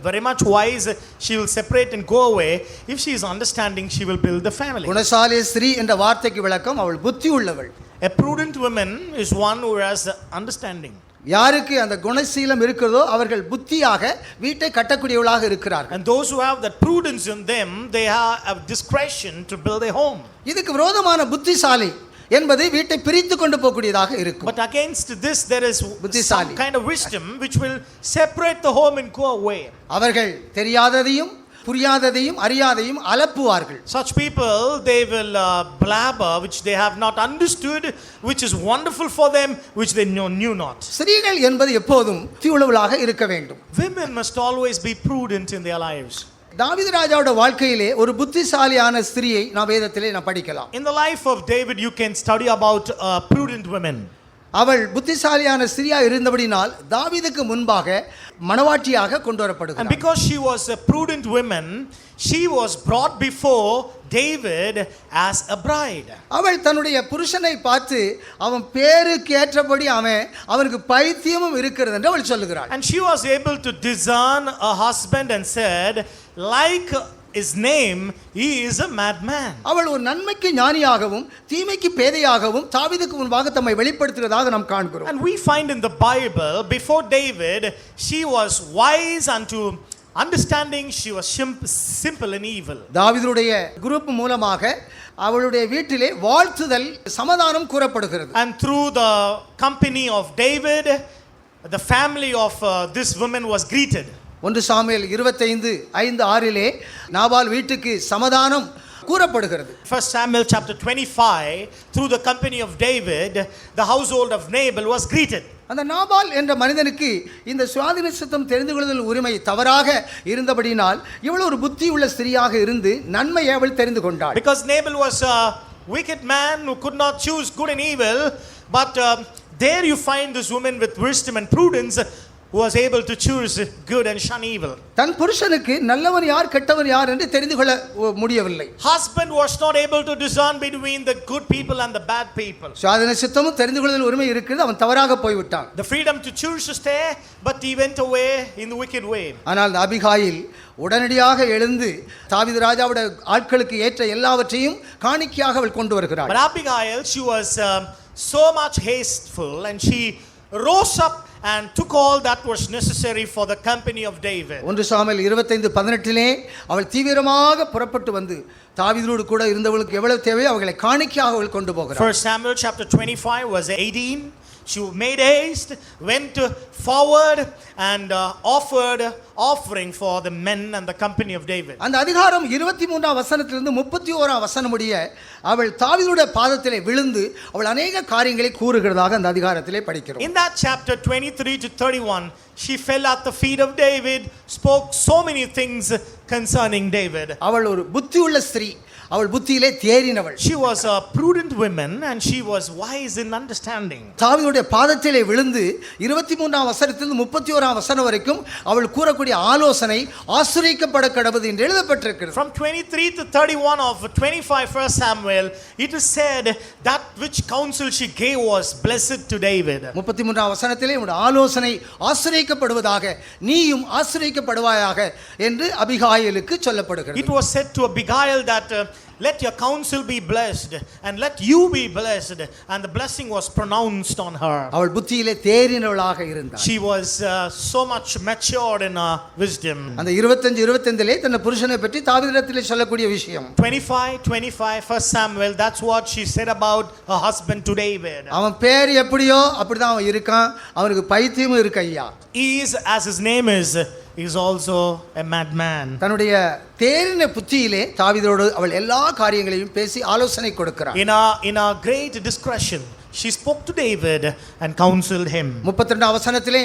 very much wise, she will separate and go away. If she is understanding, she will build the family. குணசாலி ஸ்திரீ என்ற வார்த்தைக்கு விளக்கம் அவள் புத்தி உள்ளவள். A prudent woman is one who has understanding. யாருக்கு அந்த குணசீலம் இருக்கிறதோ அவர்கள் புத்தியாக வீட்டை கட்டக்கூடியவளாக இருக்கிறார்கள். And those who have that prudence in them, they have discretion to build a home. இதுக்கு விரோதமான புத்திசாலி என்பது வீட்டை பிரித்து கொண்டு போகக்கூடியதாக இருக்கும். But against this there is புத்திசாலி. some kind of wisdom which will separate the home and go away. அவர்கள் தெரியாததையும் புரியாததையும் அறியாதையும் அலப்புவார்கள். Such people, they will blabber which they have not understood, which is wonderful for them, which they knew not. ஸ்திரீகள் என்பது எப்போதும் புத்தியுள்ளவளாக இருக்க வேண்டும். Women must always be prudent in their lives. தாவீது ராஜாவோட வாழ்க்கையிலே ஒரு புத்திசாலியான ஸ்திரியை நாம் வேதத்திலே நாம் படிக்கலாம். In the life of David, you can study about prudent women. அவள் புத்திசாலியான ஸ்திரியா இருந்தபடினால் தாவீதுக்கு முன்பாக மணவாட்டியாக கொண்டு And வரப்படுகிறாள். because she was a prudent woman, she was brought before David as a bride. அவள் தன்னுடைய புருஷனை பார்த்து அவன் பேருக்கு ஏற்றபடி அவனுக்கு பைத்தியமும் இருக்கிறது என்று அவள் சொல்லுகிறாள். And she was able to discern a husband and said, like his name, he is a madman. அவள் ஒரு நன்மைக்கு ஞானியாகவும் தீமைக்கு பேதையாகவும் தாவீதுக்கு முன்பாக தம்மை வெளிப்படுத்துவதாக நாம் காண்கிறோம். And we find in the Bible, before David, she was wise unto understanding, she was simple and evil. தாவீதுடைய குரூப் மூலமாக அவளுடைய வீட்டிலே வாழ்த்துதல் சமாதானம் கூறப்படுகிறது. And through the company of David, the family of this woman was greeted. 1 Samuel 25:5-6 Nabal வீட்டுக்கு சமாதானம் கூறப்படுகிறது. 1 Samuel chapter 25, through the company of David, the household of Nabal was greeted. அந்த நாபால் என்ற மனிதனுக்கு இந்த சுயாதீன சித்தம் தெரிந்து கொள்ளுதல் உரிமை தவறாக இருந்தபடினால் இவ்வளவு ஒரு புத்தி உள்ள ஸ்திரியாக இருந்து நன்மையை அவள் தெரிந்து கொண்டாள். Because Nabal was a wicked man who could not choose good and evil, but there you find this woman with wisdom and prudence who was able to choose good and shun evil. தன் புருஷனுக்கு நல்லவன் யார் கெட்டவன் யார் என்று தெரிந்து கொள்ள முடியவில்லை. Husband was not able to discern between the good people and the bad people. சுயாதீன சித்தமும் தெரிந்து கொள்ளுதல் உரிமை இருக்கிறது, அவன் தவறாக போய்விட்டான். The freedom to choose to stay, but he went away in the wicked way. ஆனால் அந்த அபிகாயில் உடனடியாக எழுந்து தாவீது ராஜாவுடைய ஆட்களுக்கு ஏற்ற எல்லாவற்றையும் காணிக்கையாக அவள் கொண்டு வருகிறாள். But Abigail, she was so much hasteful, and she rose up and took all that was necessary for the company of David. 1 Samuel 25:18 அவள் தீவிரமாக புறப்பட்டு வந்து தாவீதோடு கூட இருந்தவளுக்கு எவ்வளவு தேவையோ அவங்களை காணிக்கையாக அவள் கொண்டு போகிறாள். 1 Samuel chapter 25 verse 18, she made haste, went forward and offered offering for the men and the company of David. அந்த அதிகாரம் 23ஆம் வசனத்திலிருந்து 31ஆம் வசனம் முடிய அவள் தாவீதுடைய பாதத்திலே விழுந்து அவள் अनेक காரியங்களை கூறுகிறதாக அந்த அதிகாரத்திலே படிக்கிறோம். In that chapter 23 to 31, she fell at the feet of David, spoke so many things concerning David. அவள் ஒரு புத்தியுள்ள ஸ்திரீ, அவள் புத்தியிலே தேறினவள். She was a prudent woman and she was wise in understanding. தாவீதுடைய பாதத்திலே விழுந்து 23ஆம் வசனத்திலிருந்து 31ஆம் வசனம் வரைக்கும் அவள் கூறக்கூடிய ஆலோசனை ஆசீர்வதிக்கப்பட கடவுது என்று எழுதப்பட்டிருக்கிறது. From 23 to 31 of 25 1 Samuel, it is said that which counsel she gave was blessed to David. 33ஆம் வசனத்திலே உம்முடைய ஆலோசனை ஆசீர்வதிக்கப்படுவதாக நீயும் ஆசீர்வதிக்கப்படுவாயாக என்று அபிகாயிலுக்கு சொல்லப்படுகிறது. It was said to Abigail that let your counsel be blessed and let you be blessed, and the blessing was pronounced on her. அவள் புத்தியிலே தேறினவளாக இருந்தாள். She was so much matured in her wisdom. அந்த 25-25லே தன் புருஷனை பற்றி தாவீதிடத்திலே சொல்லக்கூடிய விஷயம் 25 1 Samuel, that's what she said about her husband to David. அவன் பேர் எப்படியோ அப்படிதான் அவன் இருக்கான், அவனுக்கு பைத்தியமும் இருக்கு ஐயா. He is, as his name is also a madman. தன்னுடைய தேறின புத்தியிலே தாவீதோடு அவள் எல்லா காரியங்களையும் பேசி ஆலோசனை கொடுக்கிறாள். In a great discretion, she spoke to David and counseled him. 32ஆம் வசனத்திலே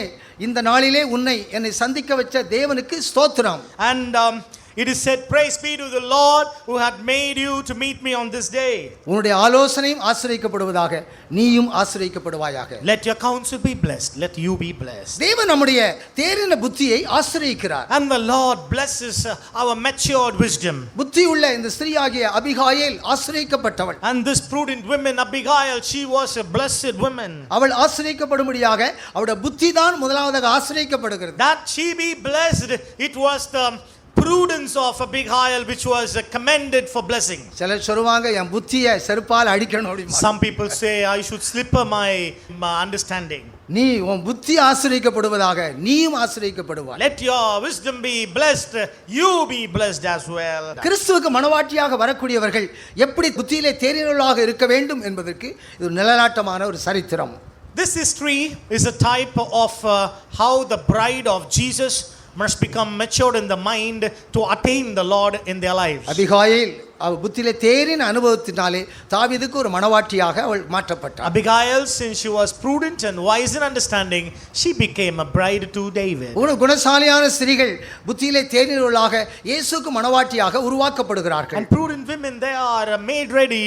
இந்த நாளிலே என்னை சந்திக்க வச்ச தேவனுக்கு ஸ்தோத்திரம். And it is said, praise be to the Lord who had made you to meet me on this day. உன்னுடைய ஆலோசனையும் ஆசீர்வதிக்கப்படுவதாக நீயும் ஆசீர்வதிக்கப்படுவாயாக. Let your counsel be blessed, let you be blessed. தேவன் நம்முடைய தேறின புத்தியை ஆசீர்வதிக்கிறார். And the Lord blesses our matured wisdom. புத்தி உள்ள இந்த ஸ்திரீயாகிய Abigail ஆசீர்வதிக்கப்பட்டவள். And this prudent woman Abigail, she was a blessed woman. அவள் ஆசீர்வதிக்கப்படும்படியாக அவளுடைய புத்தி தான் முதலாவதாக ஆசீர்வதிக்கப்படுகிறது. That she be blessed, it was the prudence of Abigail which was commended for blessing. சிலர் சொல்வாங்க என் புத்தியை செருப்பால் அடிக்கணும் அப்படிமா. Some people say I should slip my understanding. நீ உன் புத்தி ஆசீர்வதிக்கப்படுவதாக நீயும் ஆசீர்வதிக்கப்படுவாய். Let your wisdom be blessed, you be blessed as well. கிறிஸ்துவுக்கு மனவாட்டியாக வரக்கூடியவர்கள் எப்படி புத்தியிலே தேறினவர்களாக இருக்க வேண்டும் என்பதற்கு இது நிழலாட்டமான ஒரு சரித்திரம். This history is a type of how the bride of Jesus must become matured in the mind to attain the Lord in their lives. Abigail அவள் புத்தியிலே தேறின அனுபவத்தினாலே தாவீதுக்கு ஒரு மனவாட்டியாக அவள் மாற்றப்பட்டாள். Abigail, since she was prudent and wise in understanding, she became a bride to David. குணசாலியான ஸ்திரீகள் புத்தியிலே தேறினவர்களாக இயேசுவுக்கு மனவாட்டியாக உருவாக்கப்படுகிறார்கள். And prudent women, they are made ready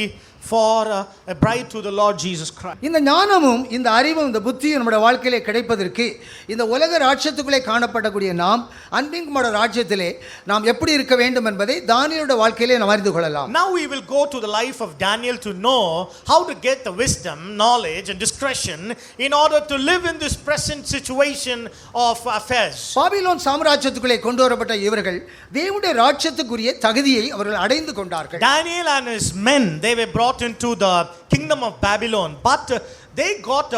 for a bride to the Lord Jesus Christ. இந்த ஞானமும் இந்த அறிவும் இந்த புத்தியும் நம்முடைய வாழ்க்கையிலே கிடைப்பதற்கு இந்த உலக ராஜ்யத்துக்குள்ளே காணப்படக்கூடிய நாம் அன்பின் குமாரனுடைய ராஜ்யத்திலே நாம் எப்படி இருக்க வேண்டும் என்பதை தானியேலுடைய வாழ்க்கையிலே நாம் அறிந்து கொள்ளலாம். Now we will go to the life of Daniel to know how to get the wisdom, knowledge and discretion in order to live in this present situation of affairs. Babylon சாம்ராஜ்யத்துக்குள்ளே கொண்டு வரப்பட்ட இவர்கள் தேவனுடைய ராஜ்யத்துக்குரிய தகுதியை அவர்கள் அடைந்து கொண்டார்கள். Daniel and his men, they were brought into the kingdom of Babylon, but they got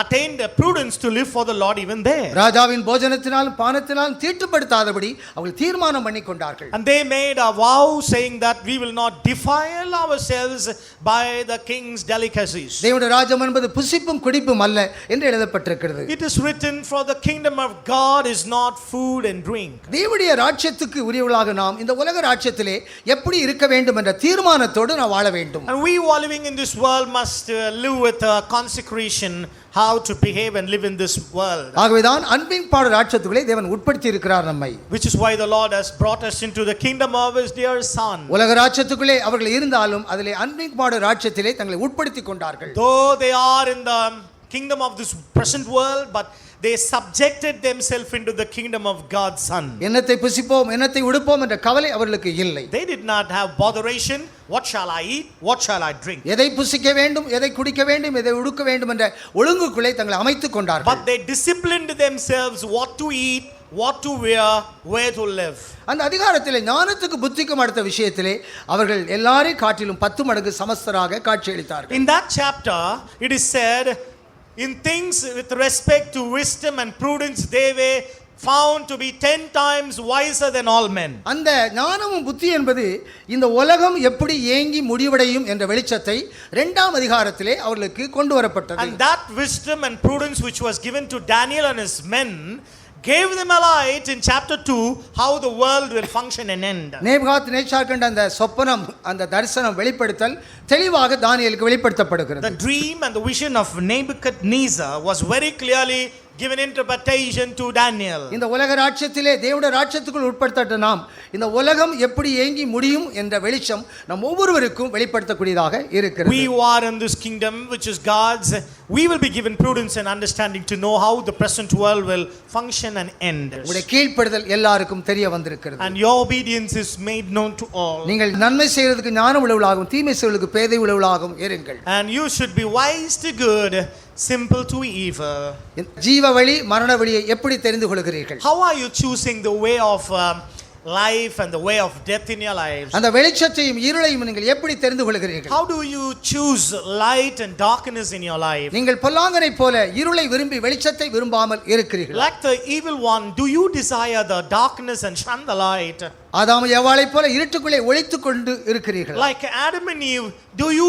attained prudence to live for the Lord even there. ராஜாவின் போஜனத்தினாலும் பானத்தினாலும் தீட்டுப்படுத்தாதபடி அவர்கள் தீர்மானம் பண்ணி கொண்டார்கள். And they made a vow saying that we will not defile ourselves by the king's delicacies. தேவனுடைய ராஜ்யம் என்பது புசிப்பும் குடிப்பும் அல்ல என்று எழுதப்பட்டிருக்கிறது. It is written, for the kingdom of God is not food and drink. தேவனுடைய ராஜ்யத்துக்கு உரியவர்களாக நாம் இந்த உலக ராஜ்யத்திலே எப்படி இருக்க வேண்டும் என்ற தீர்மானத்தோடு நாம் வாழ வேண்டும். And we who are living in this world must live with a consecration, how to behave and live in this world. ஆகவேதான் அன்பின் பாடு ராஜ்யத்துக்குள்ளே தேவன் உட்படுத்தி இருக்கிறார் நம்மை. Which is why the Lord has brought us into the kingdom of his dear son. உலக ராஜ்யத்துக்குள்ளே அவர்கள் இருந்தாலும் அதிலே அன்பின் பாடு ராஜ்யத்திலே தங்களை உட்படுத்தி கொண்டார்கள். Though they are in the kingdom of this present world, but they subjected themselves into the kingdom of God's son. என்னத்தை புசிப்போம் என்னத்தை உடுப்போம் என்ற கவலை அவர்களுக்கு இல்லை. They did not have botheration, what shall I eat, what shall I drink. எதை புசிக்க வேண்டும் எதை குடிக்க வேண்டும் எதை உடுக்க வேண்டும் என்ற ஒழுங்குக்குள்ளே தங்களை அமைத்துக் கொண்டார்கள். But they disciplined themselves what to eat, what to wear, where to live. அந்த அதிகாரத்திலே ஞானத்துக்கு புத்திக்கும் அடுத்த விஷயத்திலே அவர்கள் எல்லாரையும் காட்டிலும் 10 மடங்கு சமஸ்தராக காட்சியளித்தார்கள். In that chapter it is said, in things with respect to wisdom and prudence they were found to be 10 times wiser than all men. அந்த ஞானமும் புத்தி என்பது இந்த உலகம் எப்படி ஏங்கி முடிவடையும் என்ற வெளிச்சத்தை 2ஆம் அதிகாரத்திலே அவர்களுக்கு கொண்டு வரப்பட்டது. And that wisdom and prudence which was given to Daniel and his men gave them a light in chapter 2 how the world will function and end. நேபுகாத் நேச்சார் கண்ட அந்த சொப்பனம் அந்த தரிசனம் வெளிப்படுத்தல் தெளிவாக தானியேலுக்கு வெளிப்படுத்தப்படுகிறது. The dream and the vision of Nebuchadnezzar was very clearly given interpretation to Daniel. இந்த உலக ராஜ்யத்திலே தேவனுடைய ராஜ்யத்துக்குள் உட்படுத்தப்பட்ட நாம் இந்த உலகம் எப்படி ஏங்கி முடியும் என்ற வெளிச்சம் நம் ஒவ்வொருவருக்கும் வெளிப்படுத்தக்கூடியதாக இருக்கிறது. We who are in this kingdom which is God's, we will be given prudence and understanding to know how the present world will function and end. உங்களுடைய கீழ்ப்படிதல் எல்லாருக்கும் தெரிய வந்திருக்கிறது. And your obedience is made known to all. நீங்கள் நன்மை செய்வதற்கு ஞானம் உள்ளவர்களாகவும் தீமை செய்வதற்கு பேதை உள்ளவர்களாகவும் இருங்கள். And you should be wise to good, simple to evil. ஜீவ வழி மரண வழியை எப்படி தெரிந்து கொள்கிறீர்கள்? How are you choosing the way of life and the way of death in your lives? அந்த வெளிச்சத்தையும் இருளையும் நீங்கள் எப்படி தெரிந்து கொள்கிறீர்கள்? How do you choose light and darkness in your life? நீங்கள் பொல்லாங்கனை போல இருளை விரும்பி வெளிச்சத்தை விரும்பாமல் இருக்கிறீர்கள். Like the evil one, do you desire the darkness and shun the light? ஆதாம் ஏவாளை போல இருட்டுக்குள்ளே ஒளித்துக் கொண்டு இருக்கிறீர்கள். Like Adam and Eve, do you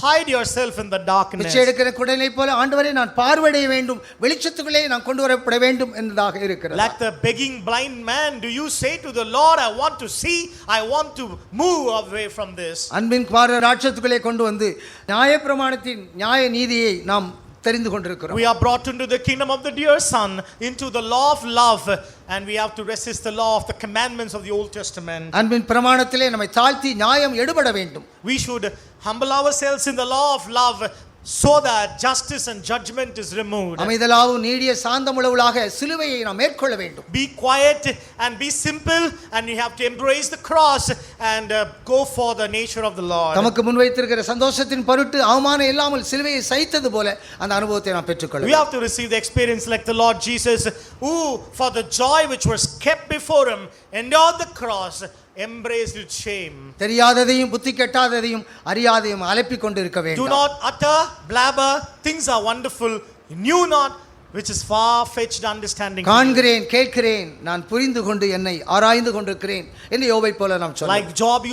hide yourself in the darkness? பிச்சை எடுக்கிற குடலை போல ஆண்டவரே நான் பார்வையிட வேண்டும் வெளிச்சத்துக்குள்ளே நான் கொண்டு வரப்பட வேண்டும் என்பதாக இருக்கிறது. Like the begging blind man, do you say to the Lord, I want to see, I want to move away from this? அன்பின் பார ராட்சத்துக்குள்ளே கொண்டு வந்து நியாயப்பிரமாணத்தின் நியாய நீதியை நாம் தெரிந்து கொண்டிருக்கிறோம். We are brought into the kingdom of the dear son, into the law of love, and we have to resist the law of the commandments of the Old Testament. அன்பின் பிரமாணத்திலே நம்மை தாழ்த்தி நியாயம் எடுபட வேண்டும். We should humble ourselves in the law of love so that justice and judgment is removed. அமைதலாவும் நீடிய சாந்தமுள்ளவளாக சிலுவையை நாம் மேற்கொள்ள வேண்டும். Be quiet and be simple, and you have to embrace the cross and go for the nature of the Lord. நமக்கு முன்வைத்திருக்கிற சந்தோஷத்தின் பொருட்டு அவமானம் இல்லாமல் சிலுவையை சகித்தது போல அந்த அனுபவத்தை நாம் பெற்றுக்கொள்ள We வேண்டும். have to receive the experience like the Lord Jesus, who for the joy which was kept before him endured the cross, embraced its shame. தெரியாததையும் புத்தி கெட்டாததையும் அறியாதையும் அலப்பிக் கொண்டு இருக்க Do வேண்டும். not utter, blabber, things are wonderful, knew not, which is far-fetched understanding. காண்கிறேன் கேட்கிறேன் நான் புரிந்து கொண்டு என்னை ஆராய்ந்து கொண்டிருக்கிறேன் என்று யோபை போல நாம் சொல்லலாம். Like Job,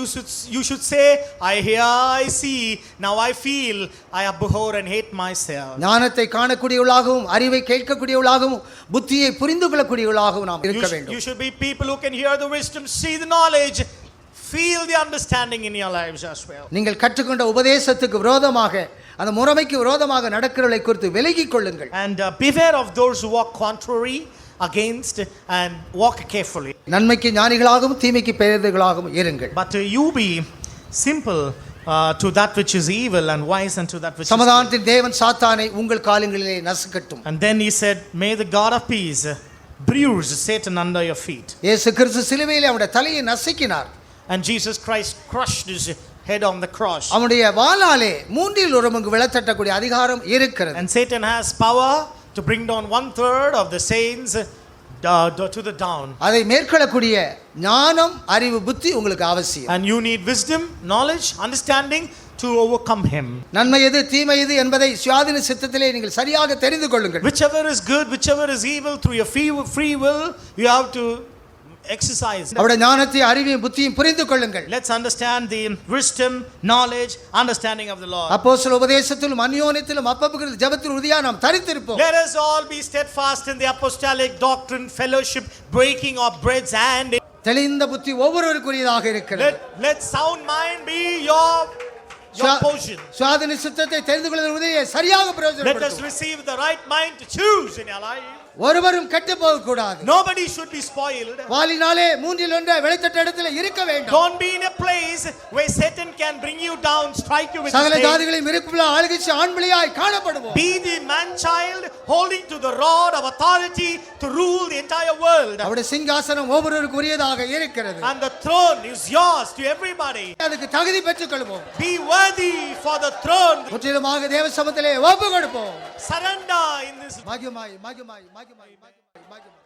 you should say, I hear, I see, now I feel, I abhor and hate myself. ஞானத்தை காணக்கூடியவளாகவும் அறிவை கேட்கக்கூடியவளாகவும் புத்தியை புரிந்து கொள்ளக்கூடியவளாகவும் நாம் இருக்க வேண்டும். You should be people who can hear the wisdom, see the knowledge, feel the understanding in your lives as well. நீங்கள் கற்றுக்கொண்ட உபதேசத்துக்கு விரோதமாக அந்த முறைமைக்கு விரோதமாக நடக்கிறவர்களை குறித்து விலகிக் கொள்ளுங்கள். And beware of those who walk contrary against and walk carefully. நன்மைக்கு ஞானிகளாகவும் தீமைக்கு பேதைகளாகவும் இருங்கள். But you be simple to that which is evil and wise unto that which is good. சமாதானத்தின் தேவன் சாத்தானை உங்கள் காலங்களிலே நசுக்கட்டும். And then he said, may the God of peace bruise Satan under your feet. இயேசு கிறிஸ்து சிலுவையிலே அவருடைய தலையை நசுக்கினார். And Jesus Christ crushed his head on the cross. அவருடைய வாளாலே 1/3 விழத்தட்டக்கூடிய அதிகாரம் இருக்கிறது. And Satan has power to bring down 1/3 of the saints to the down. அதை மேற்கொள்ளக்கூடிய ஞானம் அறிவு புத்தி உங்களுக்கு அவசியம். And you need wisdom, knowledge, understanding to overcome him. நன்மை எது தீமை எது என்பதை சுயாதீன சித்தத்திலே நீங்கள் சரியாக தெரிந்து கொள்ளுங்கள். Whichever is good, whichever is evil, through your free will, you have to exercise. அவருடைய ஞானத்தை அறிவையும் புத்தியும் புரிந்து கொள்ளுங்கள். Let's understand the wisdom, knowledge, understanding of the Lord. அப்போஸ்தல உபதேசத்திலும் அந்யோன்யத்திலும் அப்பப்பொழுது ஜெபத்தில் உறுதியா நாம் தரித்திருப்போம். Let us all be steadfast in the apostolic doctrine, fellowship, breaking of breads, and தெளிந்த புத்தி ஒவ்வொருவருக்குரியதாக இருக்கிறது. let sound mind be your portion. சுயாதீன சித்தத்தை தெரிந்து கொள்வதன் உதவியை சரியாக Let us பிரயோஜனப்படுத்துவோம். receive the right mind to choose in your life. ஒருவரும் கெட்டு போக கூடாது. Nobody should be spoiled. வாளினாலே மூன்றில் ஒன்றை விளைத்தட்ட இடத்துல இருக்க வேண்டும். Don't be in a place where Satan can bring you down, strike you with சகல his tail. ஜாதிகளையும் இருக்குள்ள ஆளுகைச்சு ஆண்பிள்ளையாய் காணப்படுவோம். Be the man child holding to the rod of authority to rule the entire world. அவருடைய சிங்காசனம் ஒவ்வொருவருக்கு உரியதாக இருக்கிறது. And the throne is yours to everybody. அதுக்கு தகுதி பெற்றுக் கொள்வோம். Be worthy for the throne. முற்றிலுமாக தேவ சமூகத்திலே ஒப்பு கொடுப்போம். Surrender in this. மகிமாய் மகிமாய் மகிமாய் மகிமாய் மகிமாய்